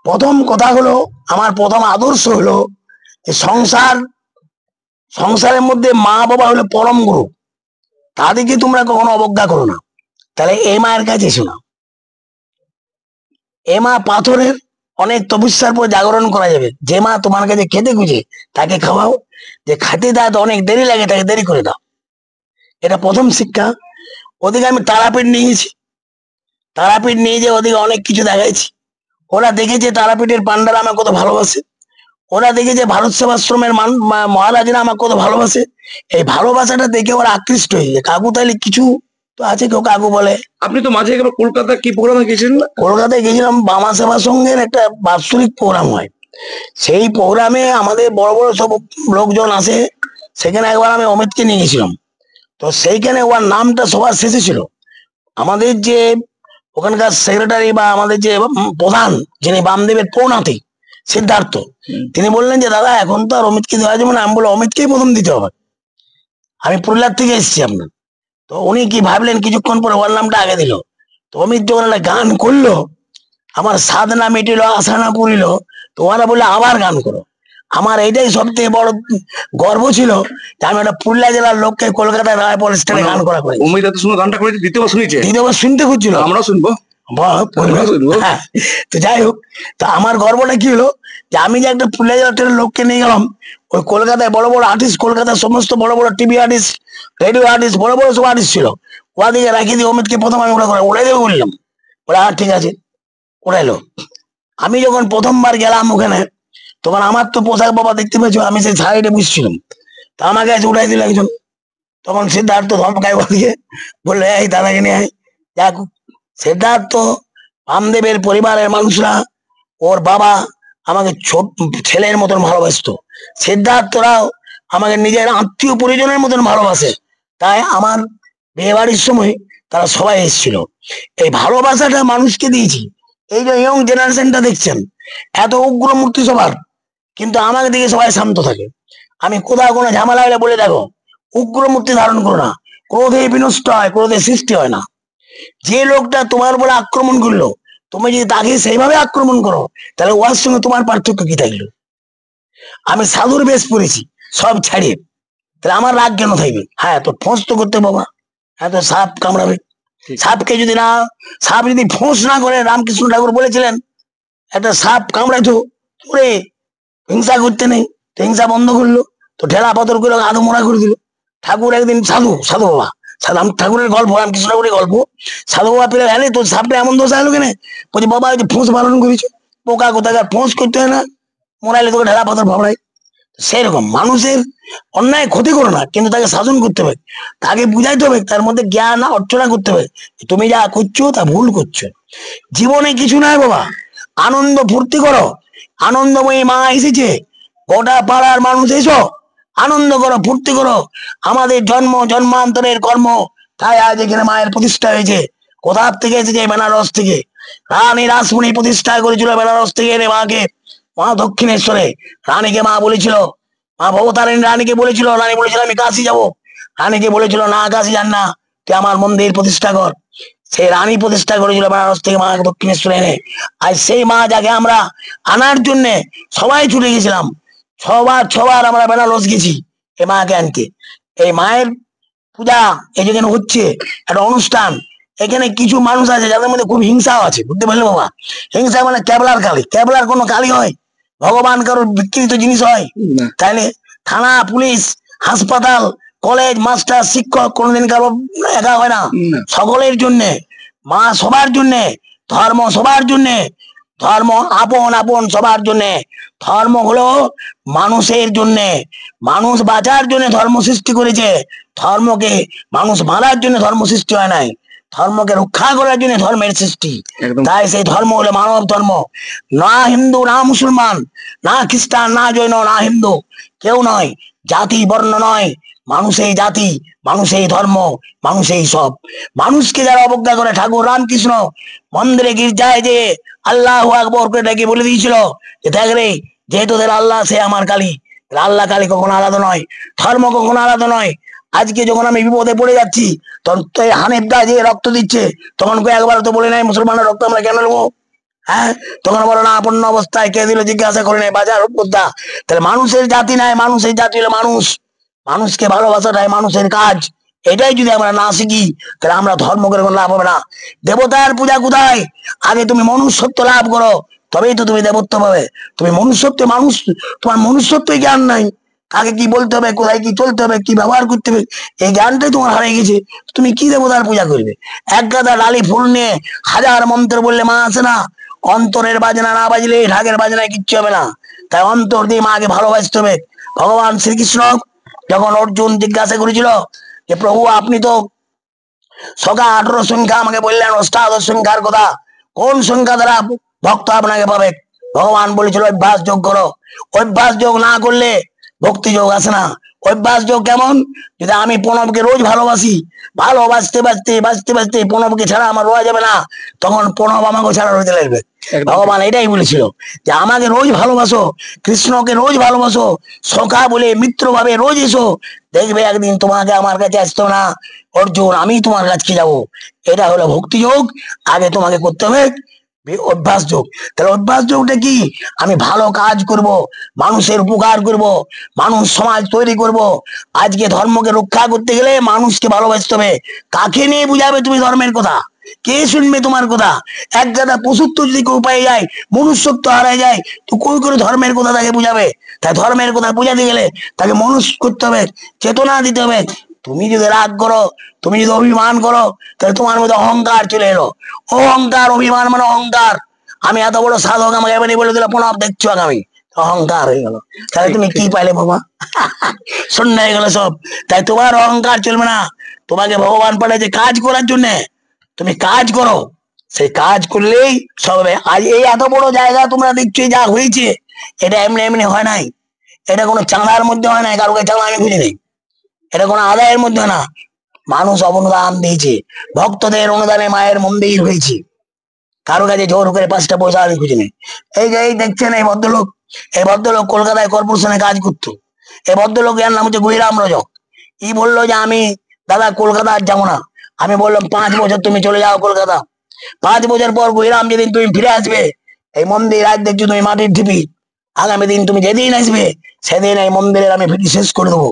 প্রথম কথা হলো, আমার প্রথম আদর্শ হলো যে সংসারের মধ্যে মা বাবা হলো পরম গুরু, তাদেরকে তোমরা কখনো অবজ্ঞা করো না। তাহলে এই মায়ের কাছে এসো না। এ মা পাথরের, অনেক তপস্যার পর জাগরণ করা যাবে। যে মা তোমার কাছে খেতে খুঁজে তাকে খাওয়াও, যে খাতে দেয় তো অনেক দেরি লাগে তাকে দেরি করে দাও। এটা প্রথম শিক্ষা। ওদিকে আমি তারাপীঠ নিয়ে গেছি, তারাপীঠ নিয়ে যে ওদিকে অনেক কিছু দেখাইছি। ওরা দেখেছে তারাপীঠের পান্ডারা আমাকে কত ভালোবাসে, ওরা দেখেছে ভারত সেবাশ্রমের মহারাজরা আমাকে কত ভালোবাসে। এই ভালোবাসাটা দেখে ওরা আকৃষ্ট হয়ে যায়। কাকু তাহলে কিছু তো আছে, কেউ কাকু বলে। আপনি তো মাঝে একবার কলকাতা কি প্রোগ্রামে গেছিলেন না? কলকাতায় গেছিলাম, বামা সেবা সংঘের একটা বাৎসরিক প্রোগ্রাম হয়। সেই প্রোগ্রামে আমাদের বড় বড় সব লোকজন আসে। সেখানে একবার আমি অমিতকে নিয়ে গেছিলাম। তো সেইখানে ওর নামটা সবার শেষে ছিল। আমাদের যে ওখানকার সেক্রেটারি বা আমাদের যে প্রধান, যিনি বামদেবের পৌনাতি সিদ্ধার্থ, তিনি বললেন যে দাদা এখন তো আর অমিতকে দেওয়া যাবে না। আমি বললাম অমিতকেই প্রথম দিতে হবে, আমি পুরুলিয়ার থেকে এসেছি আপনার। তো উনি কি ভাবলেন, কিছুক্ষণ পরে ওর নামটা আগে দিল। তো অমিত যখন একটা গান করলো, আমার সাধ না মিটিল, আশা না পুরিল, তো ওরা বললে আবার গান করো। আমার এইটাই সব থেকে বড় গর্ব ছিল যে আমি একটা পুরুলিয়া জেলার লোককে কলকাতায় রায়পুর স্টেশনে গান করা করি। অমিত এত সুন্দর গানটা করেছে, দ্বিতীয়বার শুনেছে, দ্বিতীয়বার শুনতে খুঁজছিল। আমরাও শুনবো। হ্যাঁ, তো যাই হোক, তো আমার গর্বটা কি হলো যে আমি যে একটা পুরুলিয়া জেলার লোককে নিয়ে গেলাম ওই কলকাতায় বড় বড় আর্টিস্ট, কলকাতার সমস্ত বড় বড় টিভি আর্টিস্ট, রেডিও আর্টিস্ট, বড় বড় সব আর্টিস্ট ছিল, ওদিকে রাখি দিয়ে অমিতকে প্রথম আমি ওড়াই দেবো বললাম। ওরা ঠিক আছে ওড়াইলো। আমি যখন প্রথমবার গেলাম ওখানে তখন আমার তো পোশাক বাবা দেখতে পেয়েছো, আমি সেই সাইডে বুঝছিলাম, তা আমাকে আজ উঠাই দিল একজন। তখন সিদ্ধার্থ ধমকায় ওদিকে বললো এই দাদাকে নিয়ে আয়। যাক, সিদ্ধার্থ রামদেবের পরিবারের মানুষরা, ওর বাবা আমাকে ছেলের মতন ভালোবাসতো, সিদ্ধার্থরাও আমাকে নিজের আত্মীয় পরিজনের মতন ভালোবাসে। তাই আমার বিয়ে বাড়ির সময় তারা সবাই এসেছিল। এই ভালোবাসাটা মানুষকে দিয়েছি। এই যে ইয়ং জেনারেশনটা দেখছেন এত উগ্র মূর্তি সবার, কিন্তু আমাকে দিকে সবাই শান্ত থাকে। আমি কোথাও কোনো ঝামেলা হলে বলে দেখো উগ্র মূর্তি ধারণ করো না, ক্রোধে বিনষ্ট হয়, ক্রোধে সৃষ্টি হয় না। যে লোকটা তোমার উপরে আক্রমণ করলো তুমি যদি তাকে সেইভাবে আক্রমণ করো তাহলে ওর সঙ্গে তোমার পার্থক্য কি থাকলো? আমি সাধুর বেশ পড়েছি সব ছাড়িয়ে, তাহলে আমার রাগ কেন থাকবে? হ্যাঁ, তো ফোঁস তো করতে বাবা, হ্যাঁ তো সাপ কামড়াবে। সাপকে যদি না, সাপ যদি ফোঁস না করে, রামকৃষ্ণ ঠাকুর বলেছিলেন একটা সাপ কামড়াইতো ওরে হিংসা করতে নেই, তো হিংসা বন্ধ করলো, তো ঠেলা পাথর করে আধো মোড়া করে দিল। ঠাকুর একদিন সাধু সাধু বাবা, রাম ঠাকুরের গল্প, রামকৃষ্ণ ঠাকুরের গল্প, সাধু বাবা পেলে হ্যাঁ তো সাপটা এমন দোষ আলো কেন? বলছি বাবা ওই যে ফোঁস পালন করেছো, পোকা কোথাকার ফোঁস করতে হয় না, মোড়াইলে তোকে ঠেলা পাথর ভাবড়াই। সেরকম মানুষের অন্যায় ক্ষতি করো না, কিন্তু তাকে শাসন করতে হবে, তাকে বুঝাইতে হবে, তার মধ্যে জ্ঞান অর্চনা করতে হবে তুমি যা করছো তা ভুল করছো। জীবনে কিছু নাই বাবা, আনন্দ ফুর্তি করো, আনন্দময়ী মা এসেছে, গোটা পাড়ার মানুষ এসো, আনন্দ করো, ফুর্তি করো। আমাদের জন্ম জন্মান্তরের কর্ম, তাই আজ এখানে মায়ের প্রতিষ্ঠা হয়েছে। কোথার থেকে এসেছে? বেনারস থেকে। রানী রাসমণি প্রতিষ্ঠা করেছিল বেনারস থেকে এনে মাকে, মা দক্ষিণেশ্বরে। রানীকে মা বলেছিল, মা ভবতারিণী রানীকে বলেছিল, রানী বলেছিল আমি কাশি যাব, রানীকে বলেছিল না কাশি যান না, তুই আমার মন্দির প্রতিষ্ঠা কর। সেই রানী প্রতিষ্ঠা করেছিল বেনারস থেকে মা দক্ষিণেশ্বরে এনে। আর সেই মা যাকে আমরা আনার জন্য সবাই ছুটে গেছিলাম, সবার আমরা বেনারস গেছি এই মাকে আনতে। এই মায়ের পূজা এই যেখানে হচ্ছে একটা অনুষ্ঠান, এখানে কিছু মানুষ আছে যাদের মধ্যে খুব হিংসাও আছে, বুঝতে পারলে বাবা? হিংসা মানে ক্যাবলার কালী, ক্যাবলার কোনো কালী হয়? ভগবান কারোর বিকৃত জিনিস হয়? তাইলে থানা, পুলিশ, হাসপাতাল, কলেজ, মাস্টার, শিক্ষক কোনোদিন কারো একা হয় না, সকলের জন্যে। মা সবার জন্যে, ধর্ম সবার জন্যে, ধর্ম আপন আপন সবার জন্যে। ধর্ম হলো মানুষের জন্যে, মানুষ বাঁচার জন্য ধর্ম সৃষ্টি করেছে। ধর্মকে মানুষ মারার জন্য ধর্ম সৃষ্টি হয় নাই, ধর্মকে রক্ষা করার জন্য ধর্মের সৃষ্টি। তাই সেই ধর্ম হলো মানব ধর্ম। না হিন্দু, না মুসলমান, না খ্রিস্টান, না জৈন, না হিন্দু, কেউ নয়। জাতি বর্ণ নয়, মানুষেই জাতি, মানুষেই ধর্ম, মানুষেই সব। মানুষকে যারা অবজ্ঞা করে, ঠাকুর রামকৃষ্ণ মন্দিরে গির্জায় যে আল্লাহ আকবর করে ডেকে বলে দিয়েছিল যে দেখ রে, যেহেতু তোদের আল্লাহ সে আমার কালী, আল্লাহ কালী কখনো আলাদা নয়, ধর্ম কখনো আলাদা নয়। আজকে যখন আমি বিপদে পড়ে যাচ্ছি তখন তো হানিফদা যে রক্ত দিচ্ছে, তখন একবার তো বলে নাই মুসলমানের রক্ত আমরা কেন নেবো? হ্যাঁ, তখন বলো না আপন্ন অবস্থায় কে দিল জিজ্ঞাসা করে নেই বাজার উপদ্দা। তাহলে মানুষের জাতি নাই, মানুষের জাতি হলো মানুষ, মানুষকে ভালোবাসাটাই মানুষের কাজ। এটাই যদি আমরা না শিখি তাহলে আমরা ধর্ম করে কোনো লাভ হবে না। দেবতার পূজা কোথায়? আগে তুমি মনুষ্যত্ব লাভ করো, তবেই তো তুমি দেবত্ব পাবে। তুমি মনুষ্যত্ব, মানুষ তোমার মনুষ্যত্বই জ্ঞান নাই, কাকে কি বলতে হবে, কোথায় কি চলতে হবে, কি ব্যবহার করতে হবে, এই জ্ঞানটাই তোমার হারিয়ে গেছে। তুমি কি দেবতার পূজা করবে? এক গাদা ডালি ফুল নিয়ে হাজার মন্ত্র বললে মা আসে না। অন্তরের বাজনা না বাজলে ঢাকের বাজনায় কিচ্ছু হবে না। তাই অন্তর দিয়ে মাকে ভালোবাসতে হবে। ভগবান শ্রীকৃষ্ণ যখন অর্জুন জিজ্ঞাসা করেছিল যে প্রভু আপনি তো সকা 18 সংখ্যা আমাকে বললেন, অষ্টাদশ সংখ্যার কথা, কোন সংখ্যা দ্বারা ভক্ত আপনাকে পাবে? ভগবান বলেছিল অভ্যাস যোগ করো। অভ্যাস যোগ না করলে ভক্তি যোগ আসে না। অভ্যাস যোগ কেমন? যদি আমি প্রণবকে রোজ ভালোবাসি, ভালোবাসতে বাঁচতে বাঁচতে বাঁচতে প্রণবকে ছাড়া আমার রোয়া যাবে না, তখন প্রণব আমাকে ছাড়া রইতে লাগবে। ভগবান এটাই বলেছিল যে আমাকে রোজ ভালোবাসো, কৃষ্ণকে রোজ ভালোবাসো, সখা বলে মিত্র ভাবে রোজ এসো, দেখবে একদিন তোমাকে আমার কাছে আসতো না অর্জুন, আমি তোমার কাছে যাবো। এটা হলো ভক্তি যোগ। আগে তোমাকে করতে হবে অভ্যাস যোগ। তাহলে অভ্যাস যোগটা কি? আমি ভালো কাজ করব, মানুষের উপকার করব, মানুষ সমাজ তৈরি করব। আজকে ধর্মকে রক্ষা করতে গেলে মানুষকে ভালোবাসতে হবে। কাকে নিয়ে বুঝাবে তুমি ধর্মের কথা? কে শুনবে তোমার কথা? এক গাদা পশুত্ব যদি কেউ পাই যায়, মনুষ্যত্ব হারায় যায়, তো কই করে ধর্মের কথা তাকে বুঝাবে? তাই ধর্মের কথা বুঝাতে গেলে তাকে মনুষ্য করতে হবে, চেতনা দিতে হবে। তুমি যদি রাগ করো, তুমি যদি অভিমান করো, তাহলে তোমার মধ্যে অহংকার চলে এলো। অহংকার, অভিমান মানে অহংকার। আমি এত বড় সাধক, আমাকে এমনি বলে দিলে প্রণব দেখছো আগামী, অহংকার হয়ে গেল। তাহলে তুমি কি পাইলে বাবা? শূন্য হয়ে গেল সব। তাই তোমার অহংকার চলবে না। তোমাকে ভগবান পাঠাইছে কাজ করার জন্য। তুমি কাজ করো, সেই কাজ করলেই সব হবে। আজ এই এত বড় জায়গা তোমরা দেখছো যা হয়েছে, এটা এমনি এমনি হয় নাই। এটা কোনো চাঁদার মধ্যে হয় নাই, কারোকে চাঁদা আমি খুঁজে নেই। এটা কোনো আদায়ের মধ্যে না, মানুষ অনুদান দিয়েছে, ভক্তদের অনুদানে মায়ের মন্দির হয়েছে। কারো কাছে জোর করে 5টা পয়সা আমি খুঁজে নেই। এই যে এই দেখছেন এই ভদ্রলোক, এই ভদ্রলোক কলকাতায় কর্পোরেশনে কাজ করতো। এই ভদ্রলোক এর নাম হচ্ছে গুইরাম রজক। ই বললো যে আমি দাদা কলকাতা আর যাবো না। আমি বললাম 5 বছর তুমি চলে যাও কলকাতা। 5 বছর পর গুইরাম যেদিন তুমি ফিরে আসবে, এই মন্দির আজ দেখছো তুমি মাটির ঢিপি, আগামী দিন তুমি যেদিন আসবে সেদিন এই মন্দিরের আমি ফিটি শেষ করে দেবো।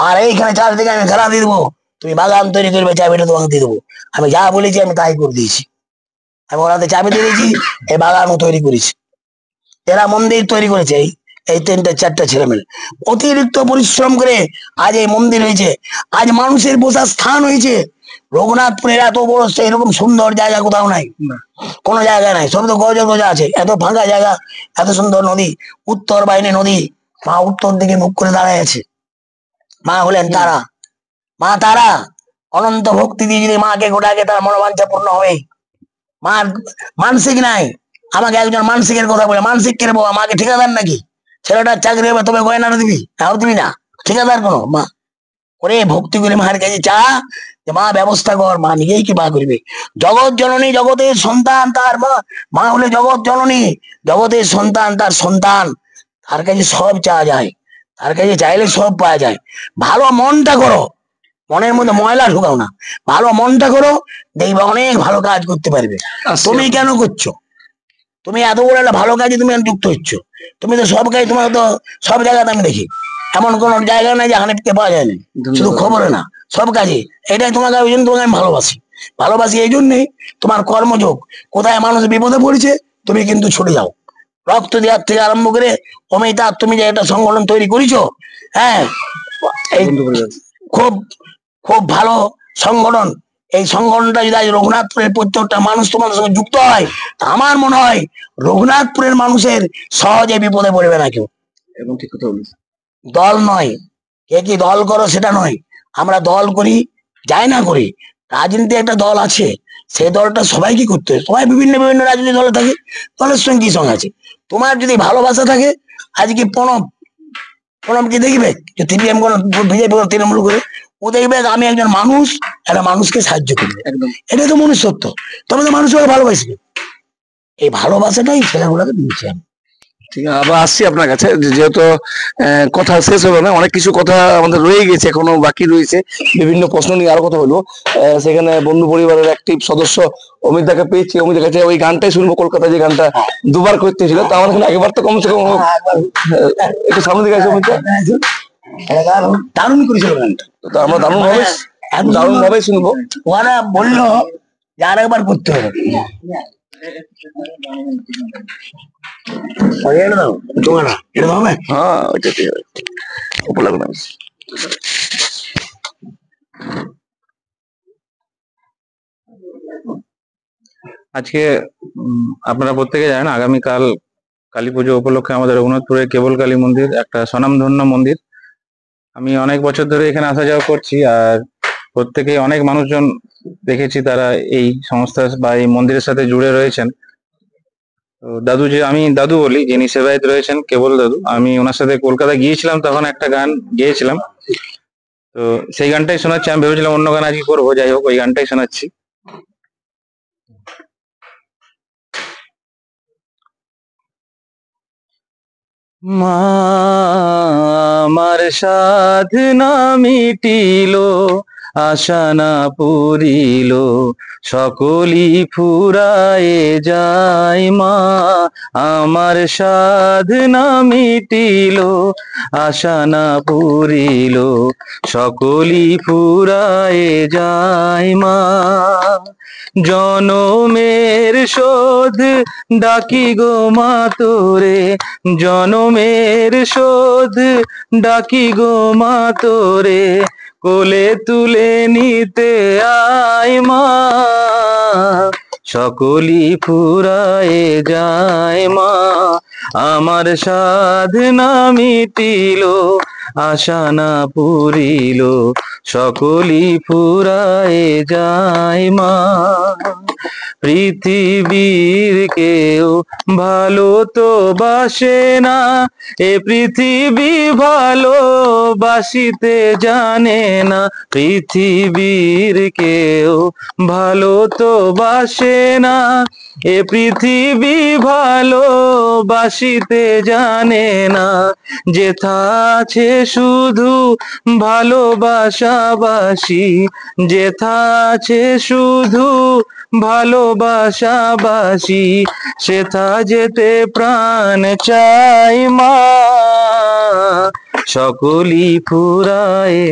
আর এইখানে চারদিকে আমি ঘেরা দিয়ে দেবো, তুমি বাগান তৈরি করবে, চাবিটা তোমাকে দিয়ে দেবো। আমি যা বলেছি আমি তাই করে দিয়েছি। আমি ওনাদের চাবি দিয়ে দিয়েছি, এই বাগানও তৈরি করেছি। এরা মন্দির তৈরি করেছে, এই 3টে 4টে ছেলে মেয়ে অতিরিক্ত পরিশ্রম করে আজ এই মন্দির হয়েছে। আজ মানুষের বসার স্থান হয়েছে। রঘুনাথপুরের এত বড় এরকম সুন্দর জায়গা কোথাও নাই, কোনো জায়গায় নাই। সব তো গজা গজা আছে, এত ফাঁকা জায়গা, এত সুন্দর নদী, উত্তর বাহিনী নদী। মা উত্তর দিকে মুখ করে দাঁড়ায় আছে। মা হলেন তারা, মা তারা। অনন্ত ভক্তি দিয়ে যদি মাকে গোটাকে, তার মনোবাঞ্ছা পূর্ণ হবে। মার মানসিক নাই। আমাকে একজন মানসিকের কথা বলে, মানসিক কে বাবা? মাকে ঠিকাদার নাকি? ছেলেটার চাকরি হবে তবে গয়নাটা দিবি, তাও দিবি না। ঠিকাদার কোনো মা? করে ভক্তি করে মার কাছে চা, যে মা ব্যবস্থা কর। মা নিজেই কি বা করবে? জগৎ জননী, জগতের সন্তান তার মা। মা হলে জগৎ জননী, জগতের সন্তান তার সন্তান। তার কাছে সব চাওয়া যায়, তার কাছে চাইলে সব পাওয়া যায়। ভালো মনটা করো, মনের মধ্যে ময়লা ঢুকাও না। ভালো মনটা করো, দেখবে অনেক ভালো কাজ করতে পারবে। তুমি কেন করছো? তুমি এত বড় একটা ভালো কাজে তুমি যুক্ত হচ্ছ। তুমি তো সব কাজ, তোমার তো সব জায়গাতে আমি দেখি, এমন কোন জায়গা নাই যে হানিফকে পাওয়া যায় না। শুধু খবরে না, সব কাজে। এটাই তোমাকে, ওই জন্য তোমাকে আমি ভালোবাসি। ভালোবাসি এই জন্যই, তোমার কর্মযোগ। কোথায় মানুষ বিপদে পড়েছে, তুমি কিন্তু ছুটে যাও। রক্ত দেওয়ার থেকে আরম্ভ করে অমিতা, তুমি যে একটা সংগঠন তৈরি করেছো, হ্যাঁ, এই খুব খুব ভালো সংগঠন। এই সংগঠনটা যদি আজ রঘুনাথপুরের প্রত্যেকটা মানুষ তোমাদের সঙ্গে যুক্ত হয়, তা আমার মনে হয় রঘুনাথপুরের মানুষের সহজে বিপদে পড়বে না কেউ। এবং ঠিক কথা বলেছি। দল নয়, কে কি দল করো সেটা নয়। আমরা দল করি, যাই না করি, রাজনীতি একটা দল আছে। সেই দলটা সবাইকে করতে হয়। সবাই বিভিন্ন বিভিন্ন রাজনীতি দলে থাকে, দলের সঙ্গে কি সঙ্গে আছে। তোমার যদি ভালোবাসা থাকে, আজকে প্রণব, প্রণব কি দেখবে যে সিপিএম কোন বিজেপি তৃণমূল করে? ও দেখবে আমি একজন মানুষ, একটা মানুষকে সাহায্য করবে। একদম এটাই তো মনুষ্যত্ব। তবে তো মানুষ ওকে ভালোবাসবে। এই ভালোবাসাটাই ছেলেগুলোকে দিয়েছি আমি। ঠিক আছে, আবার আসছি আপনার কাছে। যেহেতু কথা শেষ হলো না, অনেক কিছু কথা আমাদের রয়ে গেছে, এখনো বাকি রয়েছে। বিভিন্ন প্রশ্ন নিয়ে আরো কথা বলবো। সেখানে বন্ধু পরিবারের অ্যাক্টিভ সদস্য অমিতাকে পেয়েছি। অমিতার কাছে ওই গানটাই শুনবো, কলকাতায় যে গানটা দুবার করতে ছিল, তা আমার এখানে একবার তো কমসে কম একটু সামনে দিকে আছে অমিতা। দারুণ করেছিল গানটা। তো আমরা দারুণ ভাবে শুনবো। ওরা বললো যে আর একবার করতে হবে। এটা দাও, তোমার এটা দাও। হ্যাঁ, ওইটা ঠিক আছে। উপর লাগুন আমি। আজকে আপনারা প্রত্যেকে জানেন, আগামীকাল কালী পুজো উপলক্ষে আমাদের রঘুনাথপুরে কেবল কালী মন্দির একটা স্বনামধন্য মন্দির। আমি অনেক বছর ধরে এখানে আসা যাওয়া করছি, আর প্রত্যেকেই অনেক মানুষজন দেখেছি তারা এই সংস্থা বা এই মন্দিরের সাথে জুড়ে রয়েছেন। তো দাদু, যে আমি দাদু বলি, যিনি সেবায়ত রয়েছেন কেবল দাদু, আমি ওনার সাথে কলকাতা গিয়েছিলাম, তখন একটা গান গেয়েছিলাম। তো সেই গানটাই শোনাচ্ছি। আমি ভেবেছিলাম অন্য গান আজকে করবো, যাই হোক ওই গানটাই শোনাচ্ছি। মা আমার সাধনা মিটিল, আশা না পুরিল, সকলি ফুরায়ে যায় মা, আমার সাধনা মিটিল, আশা না পুরিল, সকলি ফুরায়ে যায় মা। জনমের শোধ ডাকি গো মা তোরে, জনমের শোধ ডাকি গো মা তোরে, কোলে তুলে নিতে আয় মা, সকলি ফুরায়ে যায় মা, আমার সাধনা মিটিল, আশা না পুরিল, সকলি ফুরায়ে যায় মা। পৃথিবীর কেউ ভালো তো বাসে না, এ পৃথিবী ভালো বাসিতে জানে না, পৃথিবীর কেউ ভালো তো বাসে না, এ পৃথিবী ভালো বাসিতে জানে না, যেথা আছে শুধু ভালোবাসাবাসি, যেথা আছে শুধু ভালোবাসাবাসি, সেথা যেতে প্রাণ চাই মা, সকলি ফুরায়ে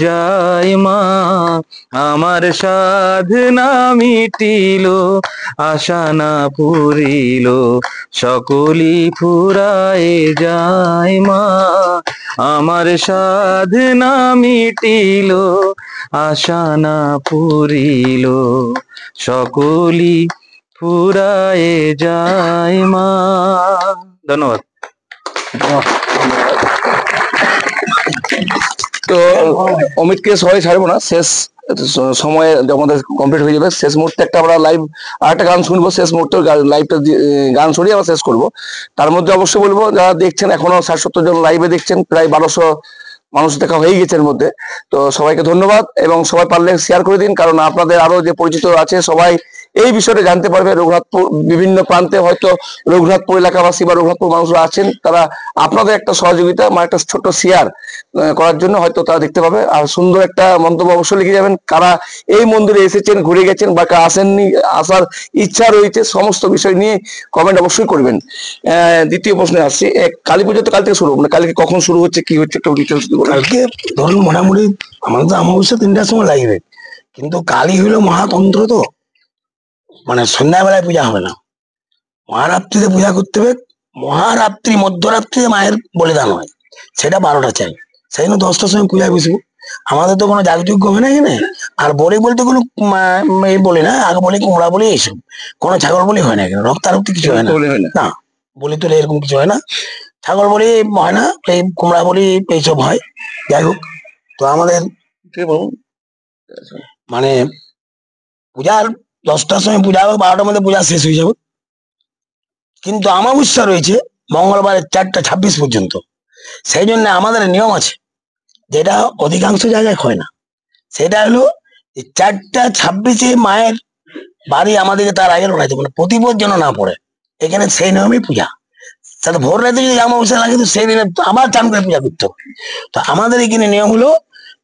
যায় মা, আমার সাধনা মিটিল, আশা না পুরিল, সকলি ফুরায়ে যায় মা, আমার সাধনা মিটিল, আশা না পুরিল, সকলি ফুরায়ে যায় মা। ধন্যবাদ। তো অমিতকে সবাই ছাড়বো না, শেষ সময়ে আমাদের কমপ্লিট হয়ে যাবে, শেষ মুহূর্তে একটা আমরা লাইভ আর একটা গান শুনবো, শেষ মুহূর্তে লাইভটা গান সরিয়ে আমরা শেষ করবো। তার মধ্যে অবশ্যই বলবো যারা দেখছেন এখনো 60-70 জন লাইভে দেখছেন, প্রায় 1200 মানুষ দেখা হয়ে গেছে এর মধ্যে। তো সবাইকে ধন্যবাদ, এবং সবাই পারলে শেয়ার করে দিন, কারণ আপনাদের আরো যে পরিচিত আছে সবাই এই বিষয়টা জানতে পারবে। রঘুনাথপুর বিভিন্ন প্রান্তে হয়তো রঘুনাথপুর এলাকাবাসী বা রঘুনাথপুর মানুষরা আছেন, তারা আপনাদের একটা সহযোগিতা বা একটা ছোট্ট শেয়ার করার জন্য হয়তো তারা দেখতে পাবে। আর সুন্দর একটা মন্তব্য অবশ্যই লিখে যাবেন, কারা এই মন্দিরে এসেছেন, ঘুরে গেছেন, বা কারা আসেননি, আসার ইচ্ছা রয়েছে, সমস্ত বিষয় নিয়ে কমেন্ট অবশ্যই করবেন। দ্বিতীয় প্রশ্নে আসছি, কালী পুজো তো কাল থেকে শুরু, মানে কালকে কখন শুরু হচ্ছে, কি হচ্ছে, একটু ডিটেলস দিবেন। কালকে ধরুন মোটামুটি আমাদের তো অমাবস্যা 3টার সময় লাগবে, কিন্তু কালী হইলো মহাতন্ত্র, তো মানে সন্ধ্যাবেলায় পূজা হবে না, মহারাত্রিতে পূজা করতে হবে। মহারাত্রি মধ্যরাত্রিতে মায়ের বলিদান হয়, সেটা 12টা চাই, সেই জন্য 10টার সময় পূজায় বসবো। আমাদের তো কোনো যাগযজ্ঞ হয় না এখানে। আর বলি বলতে কোনো বলি না, আগে বলি কুমড়া বলি, এইসব কোনো ছাগল বলি হয় না এখানে, রক্তারক্তি কিছু হয় না, না বলি তো এরকম কিছু হয় না, ছাগল বলি হয় না, এই কুমড়া বলি এইসব হয়। যাই হোক, তো আমাদের মানে পূজার 10টার সময় পূজা হবে, 12টার মধ্যে পূজা শেষ হয়ে যাবে। কিন্তু অমাবস্যা রয়েছে মঙ্গলবারের 4টা 26 পর্যন্ত, সেই জন্য আমাদের নিয়ম আছে, যেটা অধিকাংশ জায়গায় হয় না। সেটা হলো 4টা 26-এ মায়ের বাড়ি আমাদেরকে তার আগে লড়াইতে, মানে প্রতিপদ যেন না পড়ে, এখানে সেই নিয়মে পূজা। তাহলে ভোর রাতে যদি অমাবস্যা লাগে তো সেই দিনে আবার চান করে পূজা করতে হবে। তো আমাদের এখানে নিয়ম হলো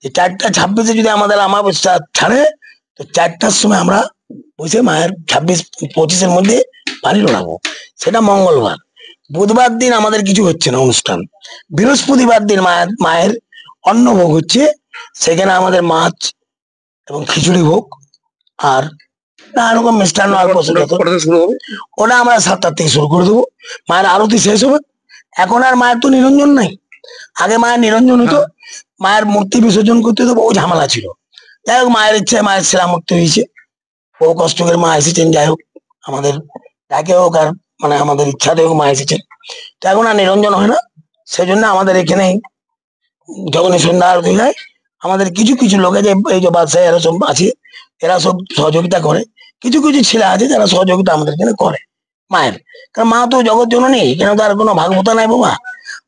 যে 4টা 26-এ যদি আমাদের অমাবস্যা ছাড়ে, তো 4টার সময় আমরা বসে মায়ের 26-25-এর মধ্যে বাড়ি লড়াবো। সেটা মঙ্গলবার। বুধবার দিন আমাদের কিছু হচ্ছে না অনুষ্ঠান। বৃহস্পতিবার দিন মায়ের অন্নভোগ হচ্ছে, সেখানে আমাদের মাছ এবং খিচুড়ি ভোগ আর নানা রকম মিষ্টান্ন অল্প ওটা আমরা 7টার থেকে শুরু করে দেবো। মায়ের আরতি শেষ হবে। এখন আর মায়ের তো নিরঞ্জন নাই, আগে মায়ের নিরঞ্জন হতো, মায়ের মূর্তি বিসর্জন করতে তো বহু ঝামেলা ছিল। যাই হোক, মায়ের ইচ্ছায় মায়ের সেরা মূর্তি হয়েছে, বহু কষ্ট করে মা এসেছেন। যাই হোক, আমাদের ডাকে হোক আর মানে আমাদের ইচ্ছাতে হোক মা এসেছেন। তো এখন আর নিরঞ্জন হয় না, সেই জন্য আমাদের এখানে যখনই সন্ধ্যা আরতি হয়, আমাদের কিছু কিছু লোকে যে এই যে বাদশাহ এরা সব আছে, এরা সব সহযোগিতা করে। কিছু কিছু ছেলে আছে যারা সহযোগিতা আমাদের এখানে করে মায়ের, কারণ মা তো জগৎ জননী, এখানে তো আর কোনো ভাগবতা নাই বাবা।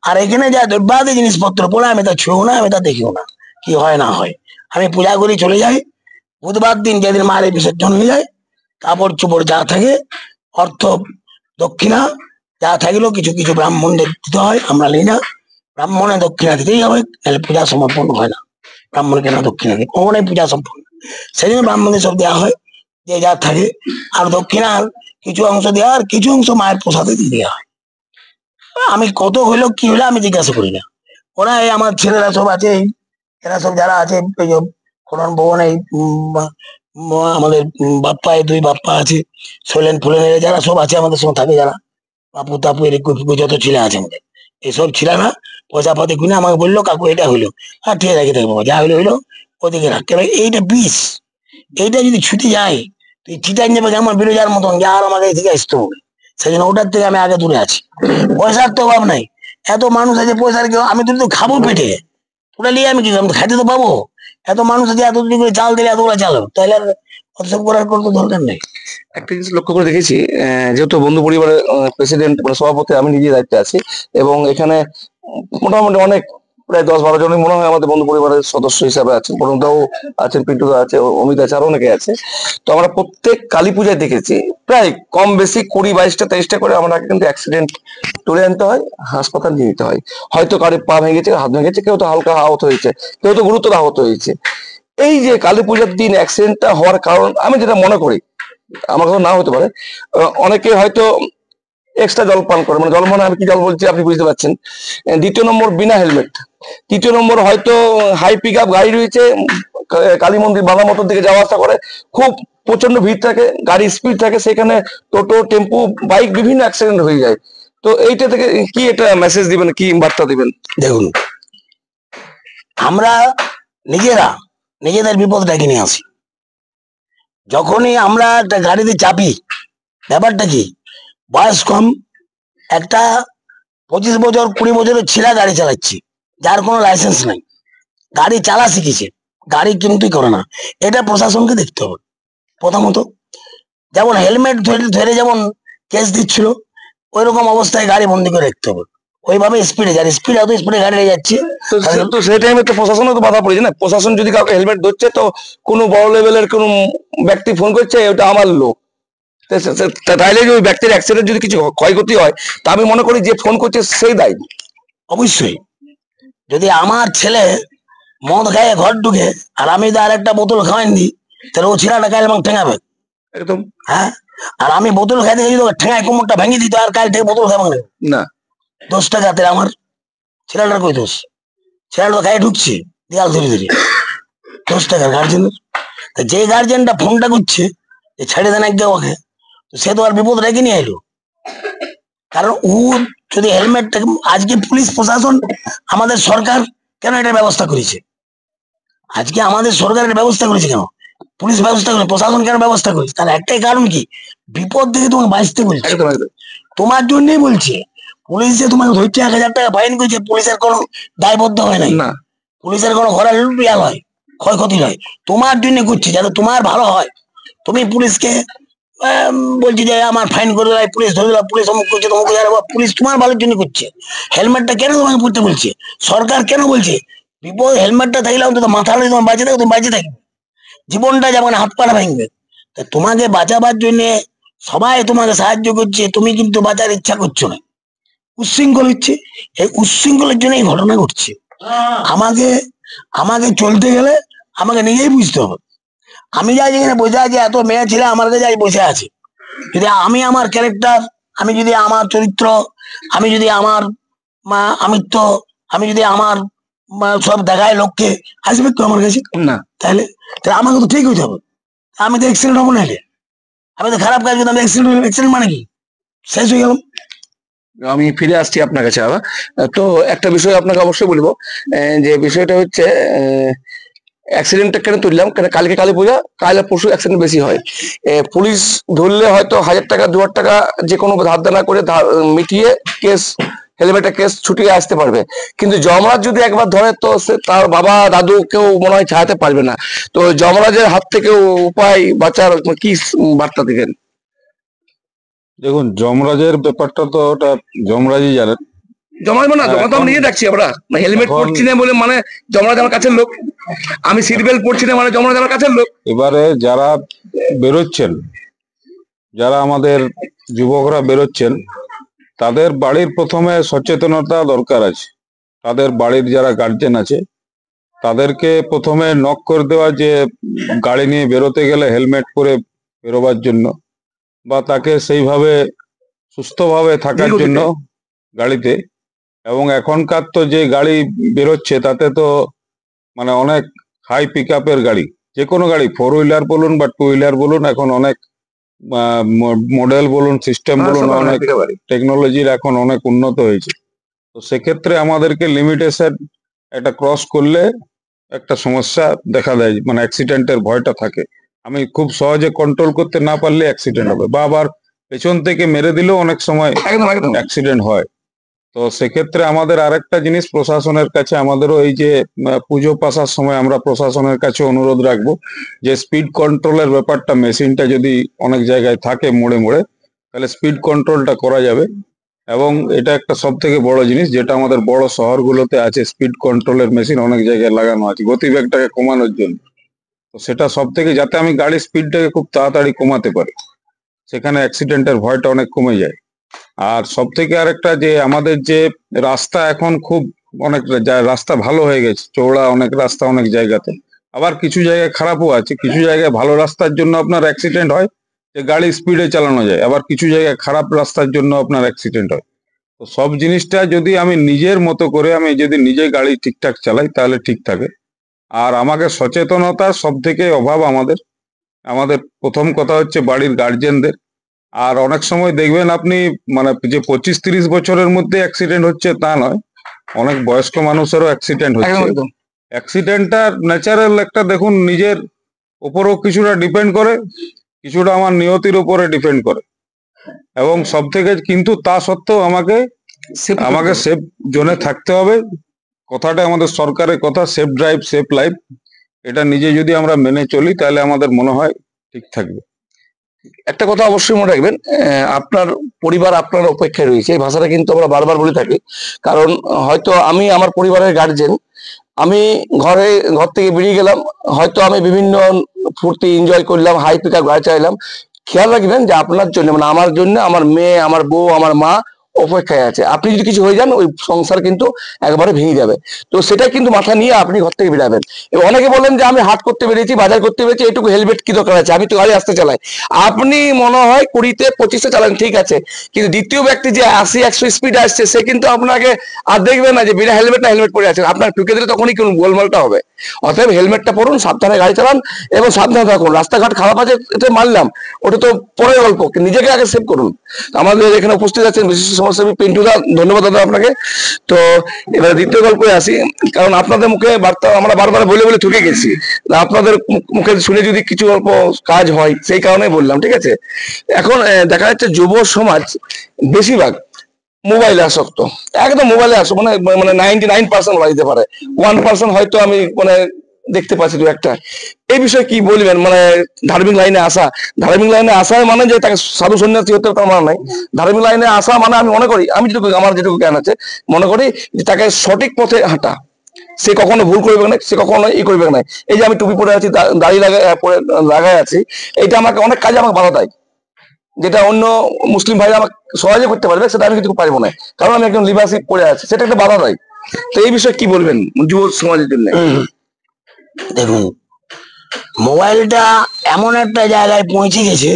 আর এখানে যা দ্রব্যাদি জিনিসপত্র পড়ে আমি তা ছুঁও না, আমি তা দেখিও না, কি হয় না হয়। আমি পূজা করি চলে যাই। বুধবার দিন যেদিন মায়ের বিসর্জন হয়ে যায়, কাপড় চোপড় যা থাকে, অর্থ দক্ষিণা যা থাকলেও কিছু কিছু ব্রাহ্মণদের দিতে হয়, আমরা নিই না। ব্রাহ্মণে দক্ষিণা দিতেই হবে, তাহলে পূজা সমর্পণ হয় না। ব্রাহ্মণকে না দক্ষিণাকে, কখনোই পূজা সম্পূর্ণ। সেই জন্য ব্রাহ্মণদের সব দেওয়া হয় যে যা থাকে, আর দক্ষিণার কিছু অংশ দেওয়া, আর কিছু অংশ মায়ের প্রসাদে দিয়ে দেওয়া হয়। আমি কত হইলো কি হলো আমি জিজ্ঞাসা করি না। ওরা এই আমার ছেলেরা সব আছে, এরা সব যারা আছে এই যে কোরআন ভবন, এই আমাদের বাপ্পা, এই দুই বাপ্পা আছে, শৈলেন ফুলেন, এরা যারা সব আছে আমাদের সঙ্গে থাকে, যারা বাপু তাপু এর যত ছেলে আছে আমাদের, এইসব ছেলেরা পয়সা পাতি কিনে আমাকে বললো কাকু এটা হইলো, আর ঠিক আছে দেখবো যা হইলো হইলো, ওদিকে রাখ। কেন এইটা বিষ, এইটা যদি ছুটে যায় তুই চিটাই যাবে কেমন বিরোজার মতন, যে আর আমাকে থেকে আসতে হবে। সেই জন্য ওটার থেকে আমি আগে দূরে আছি। পয়সার তো অভাব নাই, এত মানুষ আছে, পয়সার কেউ, আমি তো খাবো পেটে, ওটা নিয়ে আমি কি করবো, খাইতে তো পাবো। এত মানুষ আছে, এত যদি করে চাল দিলে এতগুলো চাল হবে, তাহলে আর অতসব করার কোনো দরকার নেই। একটা জিনিস লক্ষ্য করে দেখেছি, যেহেতু বন্ধু পরিবারের প্রেসিডেন্ট মানে সভাপতি আমি নিজে দায়িত্বে আছি, এবং এখানে মোটামুটি অনেক প্রায় 10-12 জনই মনে হয় আমাদের বন্ধু পরিবারের সদস্য হিসাবে আছেন, বরুণদাও আছেন, পিন্টুদা আছে, অমিত আছে, আরো অনেকে আছে। তো আমরা প্রত্যেক কালী পূজায় দেখেছি প্রায় কম বেশি 20-22-23টা করে আমরা কিন্তু অ্যাক্সিডেন্ট তুলে আনতে হয়, হাসপাতাল নিয়ে যেতে হয়। হয়তো কারো পা ভেঙেছে, হাত ভেঙেছে, কেউ তো হালকা আহত হয়েছে, কেউ তো গুরুতর আহত হয়েছে। এই যে কালী পূজার দিন অ্যাক্সিডেন্টটা হওয়ার কারণ আমি যেটা মনে করি, আমার কথা না হতে পারে, অনেকে হয়তো এক্সট্রা জল পান করে, মানে জল মানে আমি কি জল বলছি আপনি বুঝতে পারছেন। দ্বিতীয় নম্বর বিনা হেলমেট। তৃতীয় নম্বর হয়তো হাই পিক আপ গাড়ি রয়েছে, কালী মন্দির বাংলা মতোর দিকে যাওয়া আসা করে, খুব প্রচন্ড ভিড় থাকে, গাড়ি স্পিড থাকে, সেখানে টোটো, টেম্পু, বাইক বিভিন্ন অ্যাক্সিডেন্ট হয়ে যায়। তো এইটা থেকে কি এটা মেসেজ দিবেন, কি বার্তা দিবেন? দেখুন, আমরা নিজেরা নিজেদের বিপদ ডেকে নিয়ে আসি। যখনই আমরা একটা গাড়িতে চাপি, ব্যাপারটা কি, বয়স কম, একটা 25 বছর 20 বছরের ছেলে গাড়ি চালাচ্ছে, যার কোনো লাইসেন্স নাই, গাড়ি চালা শিখেছে, গাড়ি কিনতেই করে না, এটা প্রশাসনকে দেখতে হবে প্রথমত। যেমন হেলমেট ধরে যেমন কেস দিচ্ছিল, ওই রকম অবস্থায় গাড়ি বন্দি করে রাখতে হবে। ওইভাবে স্পিডে যার স্পিড, এত স্পিডে গাড়ি নিয়ে যাচ্ছে। তো সেই টাইমে তো প্রশাসনও তো বাধা পড়েছে না। প্রশাসন যদি কাউকে হেলমেট ধরছে, তো কোনো বড় লেভেলের কোনো ব্যক্তি ফোন করছে ওটা আমার লোক, তাইলে ওই ব্যক্তির অ্যাক্সিডেন্ট যদি কিছু ক্ষয়ক্ষতি হয়, তা আমি মনে করি যে ফোন করছে সেই দায়ী। অবশ্যই, যদি আমার ছেলে মদ খায় ঘর ঢুকে, আর আমি যদি আর একটা বোতল খাওয়াইনি, তাহলে ও ছেলেটা কাল এবং ঠেঙাবে একদম। হ্যাঁ, আর আমি বোতল খাইতে গেছি, ঠেঙায় কোমরটা ভেঙে দিত, আর কাল থেকে বোতল খাবো না। 10 টাকা আমার ছেলেটার কই দোষ? ছেলেটা তো খাই ঢুকছে দেয়াল ধরে ধরে, 10 টাকার গার্জেনের। যে গার্জেনটা ফোনটা করছে যে ছেড়ে দেন একদম ওকে, সে তো আর বিপদ রেখে নিয়ে এলো। কারণ ও যদি হেলমেটটা, আজকে পুলিশ প্রশাসন, আমাদের সরকার কেন এটা ব্যবস্থা করেছে? আজকে আমাদের সরকারের ব্যবস্থা করেছে কেন? পুলিশ ব্যবস্থা করে, প্রশাসন কেন ব্যবস্থা করেছে? তার একটাই কারণ কি, বিপদ থেকে তোমাকে বাঁচতে বলছে, তোমার জন্যই বলছে। পুলিশ যে তোমাকে ধরছে 1000 টাকা ফাইন করেছে, পুলিশের কোনো দায়বদ্ধ হয় নাই, পুলিশের কোনো ঘরে লুটিয়াল হয়, ক্ষয়ক্ষতি হয়, তোমার জন্য করছে, যাতে তোমার ভালো হয়। তুমি পুলিশকে বলছি যে আমার ফাইন করে দিলাই, পুলিশ ধরে দিলাম, পুলিশ অমুক করছে তমুক করছে, পুলিশ তোমার ভালোর জন্য করছে। হেলমেটটা কেন তোমাকে পড়তে বলছে? সরকার কেন বলছে বিপদ হেলমেটটা থাকলে অন্তত মাথা হলে তোমার বাঁচে থাকবে, তুমি বাঁচে থাকবে, জীবনটা যেমন হাত পাটা ভাঙবে। তা তোমাকে বাঁচাবার জন্য সবাই তোমাকে সাহায্য করছে, তুমি কিন্তু বাঁচার ইচ্ছা করছো না, উচ্ছৃঙ্খল হচ্ছে। এই উচ্ছৃঙ্খলের জন্য এই ঘটনা ঘটছে। আমাকে আমাকে চলতে গেলে আমাকে নিজেই বুঝতে হবে। আমি যাই যেখানে বসে আছি, এত মেয়ে ছেলে আমার কাছে যাই বসে আছে, যদি আমি আমার ক্যারেক্টার, আমি যদি আমার চরিত্র, আমি যদি আমার আমিত্ব, আমি যদি আমার সব দেখায় লোককে, আসবে তো আমার কাছে না। তাহলে তাহলে আমাকে তো ঠিক হইতে হবে। আমি তো অ্যাক্সিডেন্ট হবো না, আমি তো খারাপ কাজ করতাম, অ্যাক্সিডেন্ট হলো, অ্যাক্সিডেন্ট মানে কি, শেষ হয়ে গেলাম। আমি ফিরে আসছি আপনার কাছে আবার। তো একটা বিষয় আপনাকে অবশ্যই বলবো, যে বিষয়টা হচ্ছে অ্যাক্সিডেন্টটা কেন তুললাম, কেন কালকে কালী পূজা, কাল আর পরশু অ্যাক্সিডেন্ট বেশি হয়। পুলিশ ধরলে হয়তো 1000 টাকা 2000 টাকা যে কোনো ধার দেনা করে মিটিয়ে কেস, হেলমেটের কেস ছুটিয়ে আসতে পারবে। কিন্তু যমরাজ যদি একবার ধরে, তো সে তার বাবা দাদু কেউ মনে হয় ছাড়াতে পারবে না। তো যমরাজের হাত থেকে উপায় বাঁচার কি বার্তা দিবেন? দেখুন, যমরাজের ব্যাপারটা তো ওটা যমরাজই জানেন। জমরাজ না, জমা তো আমি নিজে দেখছি, আমরা হেলমেট পরছি না বলে মানে জমরাজ আমার কাছের লোক, আমি সিট বেল্ট পরছি না মানে জমরাজ আমার কাছের লোক। এবারে যারা বেরোচ্ছেন, যারা আমাদের যুবকরা বেরোচ্ছেন, তাদের বাড়ির প্রথমে সচেতনতা দরকার আছে। তাদের বাড়ির যারা গার্জেন আছে তাদেরকে প্রথমে নক করে দেওয়া যে গাড়ি নিয়ে বেরোতে গেলে হেলমেট পরে বেরোবার জন্য, বা তাকে সেইভাবে সুস্থভাবে থাকার ধীরগতিতে। জন্য গাড়িতে। এবং এখনকার তো যে গাড়ি বেরোচ্ছে তাতে তো মানে অনেক হাই পিক আপের গাড়ি, যে কোনো গাড়ি 4 হুইলার বলুন বা 2 হুইলার বলুন, এখন অনেক মডেল বলুন, সিস্টেম বলুন, অনেক টেকনোলজির এখন অনেক উন্নত হয়েছে। তো সেক্ষেত্রে আমাদেরকে লিমিটেশন একটা ক্রস করলে একটা সমস্যা দেখা দেয়, মানে অ্যাক্সিডেন্টের ভয়টা থাকে। আমি খুব সহজে কন্ট্রোল করতে না পারলে অ্যাক্সিডেন্ট হবে, বা আবার পেছন থেকে মেরে দিলেও অনেক সময় একদম একদম। অ্যাক্সিডেন্ট হয়। তো সেক্ষেত্রে আমাদের আরেকটা জিনিস, প্রশাসনের কাছে আমাদেরও এই যে পুজো পাশার সময় আমরা প্রশাসনের কাছে অনুরোধ রাখবো যে স্পিড কন্ট্রোলের ব্যাপারটা, মেশিনটা যদি অনেক জায়গায় থাকে মোড়ে মোড়ে, তাহলে স্পিড কন্ট্রোলটা করা যাবে। এবং এটা একটা সব থেকে বড় জিনিস যেটা আমাদের বড় শহরগুলোতে আছে, স্পিড কন্ট্রোলের মেশিন অনেক জায়গায় লাগানো আছে গতিবেগটাকে কমানোর জন্য। তো সেটা সব থেকে, যাতে আমি গাড়ির স্পিডটাকে খুব তাড়াতাড়ি কমাতে পারি, সেখানে অ্যাক্সিডেন্টের ভয়টা অনেক কমে যায়। আর সব থেকে আরেকটা, যে আমাদের যে রাস্তা এখন খুব অনেক রাস্তা ভালো হয়ে গেছে, চওড়া অনেক রাস্তা অনেক জায়গাতে। আবার কিছু জায়গায় খারাপও আছে, কিছু জায়গায় ভালো রাস্তার জন্য আপনার অ্যাক্সিডেন্ট হয়, যে গাড়ি স্পিডে চালানো যায়, আবার কিছু জায়গায় খারাপ রাস্তার জন্য আপনার অ্যাক্সিডেন্ট হয়। তো সব জিনিসটা যদি আমি নিজের মতো করে, আমি যদি নিজে গাড়ি ঠিকঠাক চালাই তাহলে ঠিক থাকে। আর আমাকে সচেতনতার সব থেকে অভাব আমাদের। আমাদের প্রথম কথা হচ্ছে বাড়ির গার্জেনদের। আর অনেক সময় দেখবেন আপনি, মানে যে 25-30 বছরের মধ্যে অ্যাক্সিডেন্ট হচ্ছে তা নয়, অনেক বয়স্ক মানুষেরও অ্যাক্সিডেন্ট একদম হচ্ছে। একদম। অ্যাক্সিডেন্টটা ন্যাচারাল একটা, দেখুন, নিজের উপরও কিছুটা ডিপেন্ড করে, কিছুটা আমার নিয়তির উপরে ডিপেন্ড করে। এবং সব থেকে, কিন্তু তা সত্ত্বেও আমাকে সেফ জোনে থাকতে হবে। কথাটা আমাদের সরকারের কথা, সেফ ড্রাইভ সেফ লাইফ। এটা নিজে যদি আমরা মেনে চলি তাহলে আমাদের মনে হয় ঠিক থাকবে। একটা কথা অবশ্যই মনে রাখবেন, আপনার পরিবার আপনার অপেক্ষায় রয়েছে, এই ভাষাটা কিন্তু আমরা বারবার বলে থাকি। কারণ হয়তো আমি আমার পরিবারের গার্জেন, আমি ঘর থেকে বেরিয়ে গেলাম, হয়তো আমি বিভিন্ন ফুর্তি এনজয় করলাম, হাই পিক আপ গাড়ি চাইলাম, খেয়াল রাখবেন যে আপনার জন্য, মানে আমার জন্য আমার মেয়ে, আমার বউ, আমার মা অপেক্ষায় আছে। আপনি যদি কিছু হয়ে যান, ওই সংসার কিন্তু একবারে ভেঙে যাবে। তো সেটা কিন্তু মাথা নিয়ে আপনি ঘর থেকে বেরাবেন। এবং অনেকে বলেন যে আমি হাট করতে বেরিয়েছি, বাজার করতে বেরিয়েছি, এইটুকু হেলমেট কি দরকার আছে, আমি তো গাড়ি আসতে চালাই। আপনি মনে হয় 20-25 চালান, ঠিক আছে, কিন্তু দ্বিতীয় ব্যক্তি যে 80-100 স্পিডে আসছে, সে কিন্তু আপনাকে আর দেখবে না যে বিনা হেলমেট না হেলমেট পরে আছেন, আপনার টুকে দিলে তখনই কোন গোলমালটা হবে। অতএব হেলমেটটা পরুন, সাবধানে গাড়ি চালান এবং সাবধানে থাকুন। রাস্তাঘাট খারাপ আছে, এটা মানলাম, ওটা তো পরের গল্প, কিন্তু নিজেকে আগে সেভ করুন। আমাদের এখানে উপস্থিত আছেন বিশিষ্ট সমাজসেবী পিন্টু দা, ধন্যবাদ দাদা আপনাকে। তো এবার দ্বিতীয় গল্পে আসি, কারণ আপনাদের মুখে বার্তা আমরা বারবার বলে বলে ঠকে গেছি, আপনাদের মুখে শুনে যদি কিছু অল্প কাজ হয়, সেই কারণে বললাম, ঠিক আছে। এখন দেখা যাচ্ছে যুব সমাজ বেশিরভাগ মোবাইলে আসক্ত, একদম মোবাইলে আসক্ত, মানে মানে 99% বলা যেতে পারে, 1% হয়তো আমি মানে দেখতে পাচ্ছি দু একটা। এই বিষয়ে কি বলবেন? মানে ধার্মিক লাইনে আসা, ধার্মিক লাইনে আসা মানে যে তাকে সাধু সন্ন্যাসী হতে তার মানে নাই। ধার্মিক লাইনে আসা মানে আমি মনে করি, আমি যেটুকু আমার যেটুকু জ্ঞান আছে, মনে করি যে তাকে সঠিক পথে হাঁটা। সে কখনো ভুল করবে না, সে কখনো ই করবে না। এই যে আমি টুপি পরে আছি, দাড়ি লাগাই আছি, এটা আমাকে অনেক কাজে আমাকে বাধা দেয়, যেটা অন্য মুসলিম ভাইরা আমাকে সহজে করতে পারবে, সেটা আমি কিন্তু পারবো না, কারণ আমি একজন লিবাসি পরে আছি, সেটা একটা বাধা দেয়। তো এই বিষয়ে কি বলবেন যুব সমাজের জন্য? দেখুন, মোবাইলটা এমন একটা জায়গায় পৌঁছে গেছে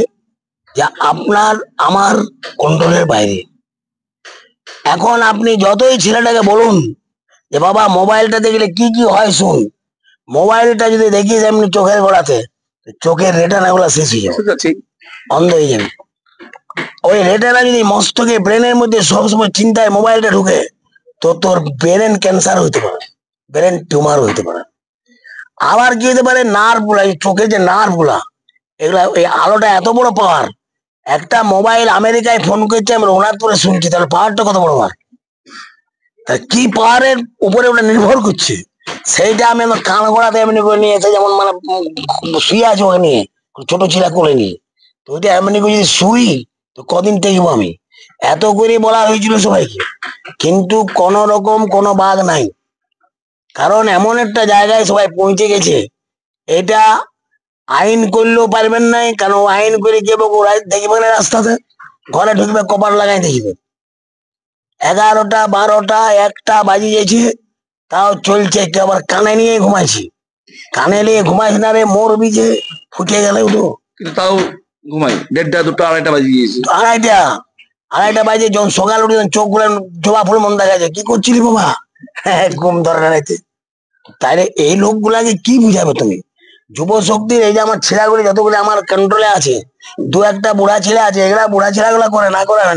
যে আপনার আমার কন্ট্রোলের বাইরে। এখন আপনি যতই ছেলেটাকে বলুন যে বাবা মোবাইলটা দেখলে কি কি হয় শুন, মোবাইলটা যদি দেখিস এমনি চোখের গোড়াতে, চোখের রেটানা গুলা শেষ হয়ে যাবে, সেটা ঠিক। অন্ধ হয়ে যাবে। ওই রেটানা যদি মস্তকে ব্রেনের মধ্যে সবসময় চিন্তায় মোবাইলটা ঢুকে, তো তোর ব্রেন ক্যান্সার হইতে পারে, ব্রেন টিউমার হইতে পারে। আবার কি হতে পারে, নার্ভ গুলা, এই চোখের যে নার্ভ গুলা, এগুলা, এই আলোটা এত বড় পাওয়ার। একটা মোবাইল আমেরিকায় ফোন করছে, আমি রঘুনাথপুরে শুনছি, তাহলে পাওয়ারটা কত বড় পাওয়ার, তাহলে কি পাওয়ারের উপরে ওটা নির্ভর করছে। সেইটা আমি আমার কান গোড়াতে এমনি করে নিয়েছে, যেমন মানে শুয়ে আছে ওকে নিয়ে, ছোট ছিলা কোলে নিয়ে, তো ওইটা এমনি করে যদি শুই তো কদিন টেকবো আমি, এত করে বলা হয়েছিল সবাইকে, কিন্তু কোন রকম কোনো বাদ নাই। কারণ এমন একটা জায়গায় সবাই পৌঁছে গেছে, এটা আইন করলেও পারবেন নাই, কারণ আইন করে কে দেখবে না, রাস্তাতে ঘরে ঢুকবে কপার লাগাই দেখবে। 11টা 12টা 1টা বাজি গেছে, তাও চলছে, একটু আবার কানে নিয়ে ঘুমাইছি। কানে নিয়ে ঘুমাইছি না রে, মরবি যে ফুটে গেলে তো। কিন্তু তাও ঘুমাই 1:30 2টা 2:30 বাজে গিয়েছে। আড়াইটা আড়াইটা বাজে যখন সকাল উঠে যখন চোখ গুলো জবা ফুল মন দেখা যায়, কি করছিলি বাবা? ঘুম ধরে না রাইতে। তাইলে এই লোকগুলাকে কি বুঝাবে তুমি? যুব শক্তির এই যে আমার ছেলেগুলি যতগুলি আমার কন্ট্রোলে আছে, দু একটা বুড়া ছেলে আছে, এগুলা বুড়া ছেলেগুলা করে না করে না,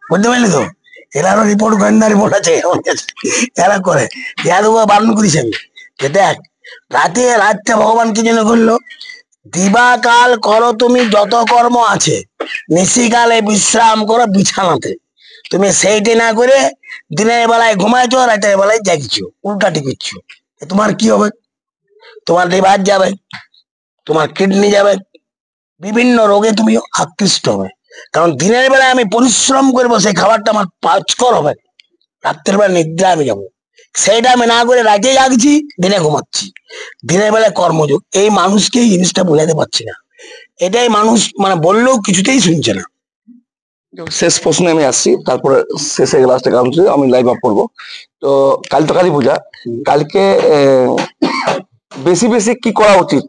বুঝতে পারলি তো? এরারও রিপোর্ট গোয়েন্দা রিপোর্ট আছে আমার কাছে, এরা করে। এরা বারণ করেছি আমি যে দেখ, রাতটা ভগবান কি জন্য করলো? দিবাকাল করো তুমি যত কর্ম আছে, নিশিকালে বিশ্রাম করো বিছানাতে। তুমি সেইটি না করে দিনের বেলায় ঘুমাইছো, রাতের বেলায় জাগিছো, উল্টাটি করছো, তোমার কি হবে? তোমার লিভার যাবে, তোমার কিডনি যাবে, বিভিন্ন রোগে তুমি আকৃষ্ট হবে। কারণ দিনের বেলায় আমি পরিশ্রম করবো, সেই খাবারটা আমার পাচকর হবে, রাত্রের বেলা নিদ্রা আমি যাবো। সেইটা আমি না করে রাতে জাগছি, দিনে ঘুমাচ্ছি, দিনের বেলায় কর্মযোগ। এই মানুষকে এই জিনিসটা বোঝাতে পারছি না। এটাই মানুষ মানে বললেও কিছুতেই শুনছে না। শেষ প্রশ্নে আমি আসছি, তারপরে শেষে লাস্টে কারণ আমি লাইভ আপ করবো। তো কাল তো কালী পূজা, কালকে বেশি বেশি কি করা উচিত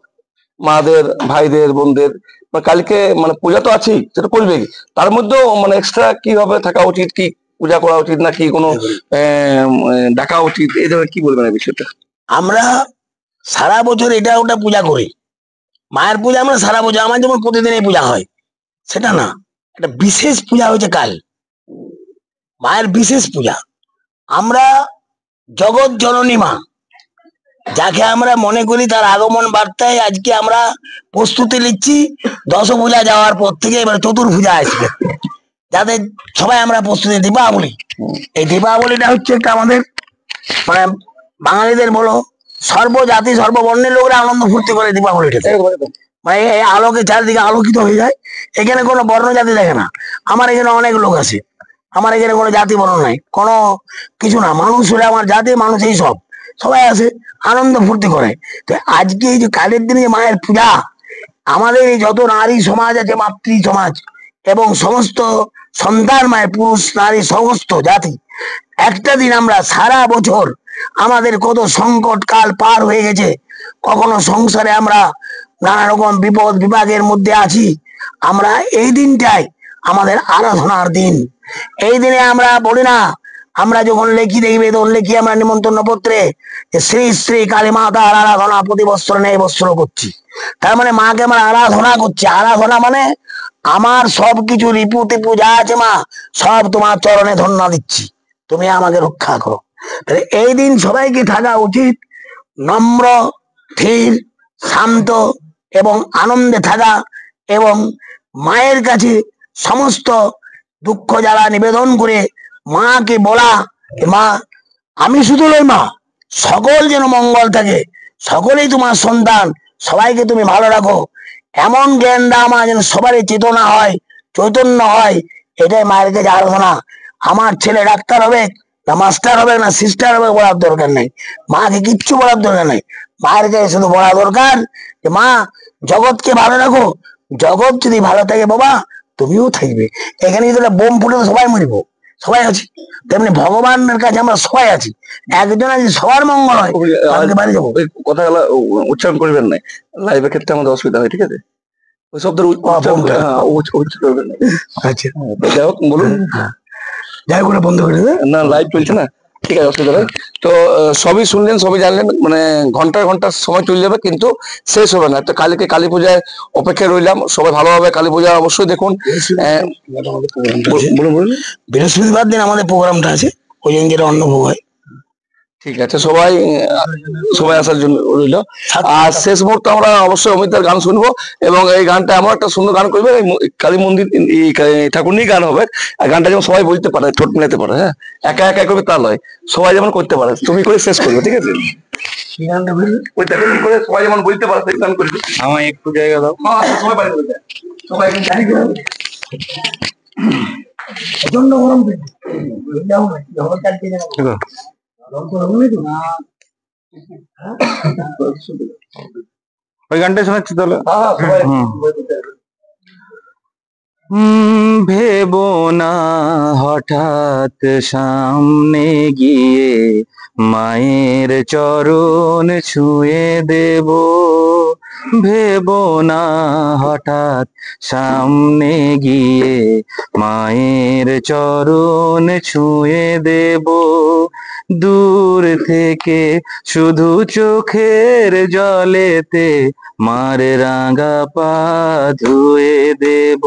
মাদের, ভাইদের, বোনদের? বা কালকে মানে পূজা তো আছেই, সেটা করবে, তার মধ্যেও মানে এক্সট্রা কিভাবে থাকা উচিত, কি পূজা করা উচিত নাকি কোনো ডাকা উচিত, এই ধরনের কি বলবেন এই বিষয়টা? আমরা সারা বছর এটা ওটা পূজা করি, মায়ের পূজা আমরা সারা বছর, আমার যেমন প্রতিদিনই পূজা হয়, সেটা না, একটা বিশেষ পূজা হয়েছে কাল, মায়ের বিশেষ পূজা। আমরা জগৎ জননী মা, যাকে আমরা মনে করি, তার আগমন বার্তায় আজকে আমরা প্রস্তুতি নিচ্ছি। দশ পূজা যাওয়ার পর থেকে এবার চতুর্ভুজা আসবে, যাতে সবাই আমরা প্রস্তুতি। দীপাবলি, এই দীপাবলিটা হচ্ছে একটা আমাদের মানে বাঙালিদের বলো, সর্বজাতি সর্ববর্ণের লোকরা আনন্দ ফুর্তি করে দীপাবলিটাতে। মানে এই আলোকে চারিদিকে আলোকিত হয়ে যায়, এখানে কোনো বর্ণ জাতি দেখে না। আমার এখানে অনেক লোক আছে, আমার এখানে কোনো জাতি বর্ণ নাই, কোনো কিছু না, মানুষ হলে আমার জাতি, মানুষ এই সব সবাই আছে, আনন্দ ফুর্তি করে। তো আজকে এই যে কালের দিনে যে মায়ের পূজা, আমাদের এই যত নারী সমাজ আছে, মাতৃ সমাজ এবং সমস্ত সন্তান মায়ের, পুরুষ নারী সমস্ত জাতি, একটা দিন আমরা সারা বছর আমাদের কত সংকট কাল পার হয়ে গেছে, কখনো সংসারে আমরা নানা রকম বিপদ বিভাগের মধ্যে আছি, আমরা এই দিনটাই আমাদের আরাধনার দিন। এই দিনে আমরা বলি না, আমরা যখন লেখি দেখবে তখন লেখি আমরা নিমন্ত্রণ পত্রে যে শ্রী শ্রী কালী মাতার আরাধনা প্রতি বৎসর নেই বৎসর করছি। তার মানে মাকে আমরা আরাধনা করছি। আরাধনা মানে আমার সবকিছু রিপু টিপু যা আছে মা, সব তোমার চরণে ধন্যা দিচ্ছি, তুমি আমাকে রক্ষা করো। তাহলে এই দিন সবাইকে থাকা উচিত নম্র, ধীর, শান্ত এবং আনন্দে থাকা, এবং মায়ের কাছে সমস্ত দুঃখ জ্বালা নিবেদন করে মাকে বলা, মা আমি শুধু নই মা, সকল যেন মঙ্গল থাকে, সকলেই তোমার সন্তান, সবাইকে তুমি ভালো রাখো, এমন জ্ঞান দাও মা যেন সবারই চেতনা হয়, চৈতন্য হয়। এটাই মায়ের কাছে আরাধনা। আমার ছেলে ডাক্তার হবে না মাস্টার হবে না সিস্টার হবে বলার দরকার নেই, মাকে কিচ্ছু বলার দরকার নেই। মায়ের কাছে শুধু বলা দরকার যে মা জগৎকে ভালো রাখো, জগৎ যদি ভালো থাকে বাবা তুমিও থাকবে। এখানে যদি একটা বোম ফুটে তো সবাই মরিব, সবাই আছি, তেমনি ভগবানের কাছে আমরা সবাই আছি, একজন আছে, সবার মঙ্গল হয়, কালকে বাড়ি যাবো। ওই কথাগুলো উচ্চারণ করবেন না, লাইভের ক্ষেত্রে আমাদের অসুবিধা হয়, ঠিক আছে? ওই শব্দের উচ্চারণ করবেন না। আচ্ছা তো যাই হোক, বলুন। যাই করে বন্ধ করে দেবে না, লাইভ চলছে না, ঠিক আছে, অসুবিধা নেই। তো সবই শুনলেন, সবই জানলেন, মানে ঘন্টার ঘন্টার সময় চলে যাবে কিন্তু শেষ হবে না। তো কালকে কালী পূজায় অপেক্ষায় রইলাম, সবাই ভালোভাবে কালী পূজা অবশ্যই দেখুন। বলুন বলুন। বৃহস্পতিবার দিন আমাদের প্রোগ্রামটা আছে, ওই দিন যেটা অন্ন ভোগ হয়। ঠিক আছে, সবাই সবাই আসার জন্য রইল। আর শেষ মুহূর্তে আমরা অবশ্যই অমিতার গান শুনবো, এবং এই গানটা এমন একটা সুন্দর গান করবে, কালী মন্দির ঠাকুর নিয়ে গান হবে। আর গানটা যেমন সবাই বলতে পারে, ঠোঁট মেলাতে পারে, হ্যাঁ, একা একা করবে তা নয়, সবাই যেমন করতে পারে, তুমি করে শেষ করবে, ঠিক আছে? ওই ঠাকুর করে সবাই যেমন বলতে পারে সেই গান করবে। আমার একটু জায়গা দাও। সবাই পারে বলতে, সবাই এখন জানি করে। প্রচন্ড গরম যাবো কালকে যাবো। ওই গানটাই শোনাচ্ছি তাহলে। সবাই ভেবো না হঠাৎ সামনে গিয়ে মায়ের চরণ ছুঁয়ে দেব, ভেবো না হঠাৎ সামনে গিয়ে মায়ের চরণ ছুঁয়ে দেব। দূর থেকে শুধু চোখের জলেতে মার রাঙা পা ধুয়ে দেব।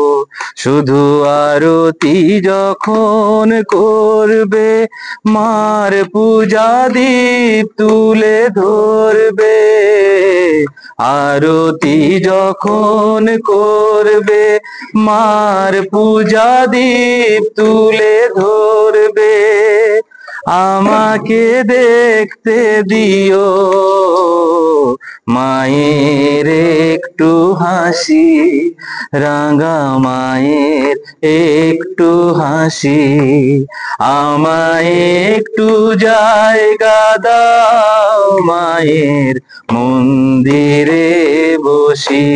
শুধু আরতি যখন করবে মার পূজা দীপ তুলে ধরবে। আরতি যখন করবে মার পূজা দীপ তুলে ধরবে। আমাকে দেখতে দিও মায়ের একটু হাসি, রাঙা মায়ের একটু হাসি। আমায় একটু জায়গা দাও মায়ের মন্দিরে বসি,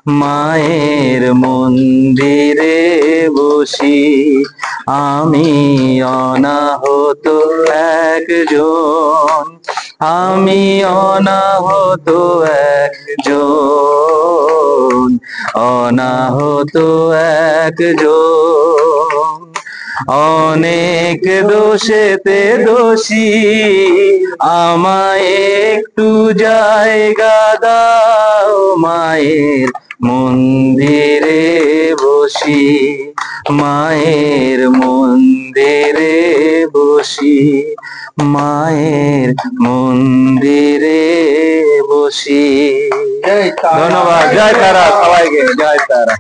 মায়ের মন্দিরে বসি। আমি অনাহত একজন, আমি অনাহত একজন, অনাহত একজন। অনেক দোষেতে দোষী, আমায় একটু জায়গা দাও মায়ের মন্দিরে বসি, মায়ের মন্দিরে বসি, মায়ের মন্দিরে বসি। ধন্যবাদ। জয় তারা সবাইকে, জয় তারা।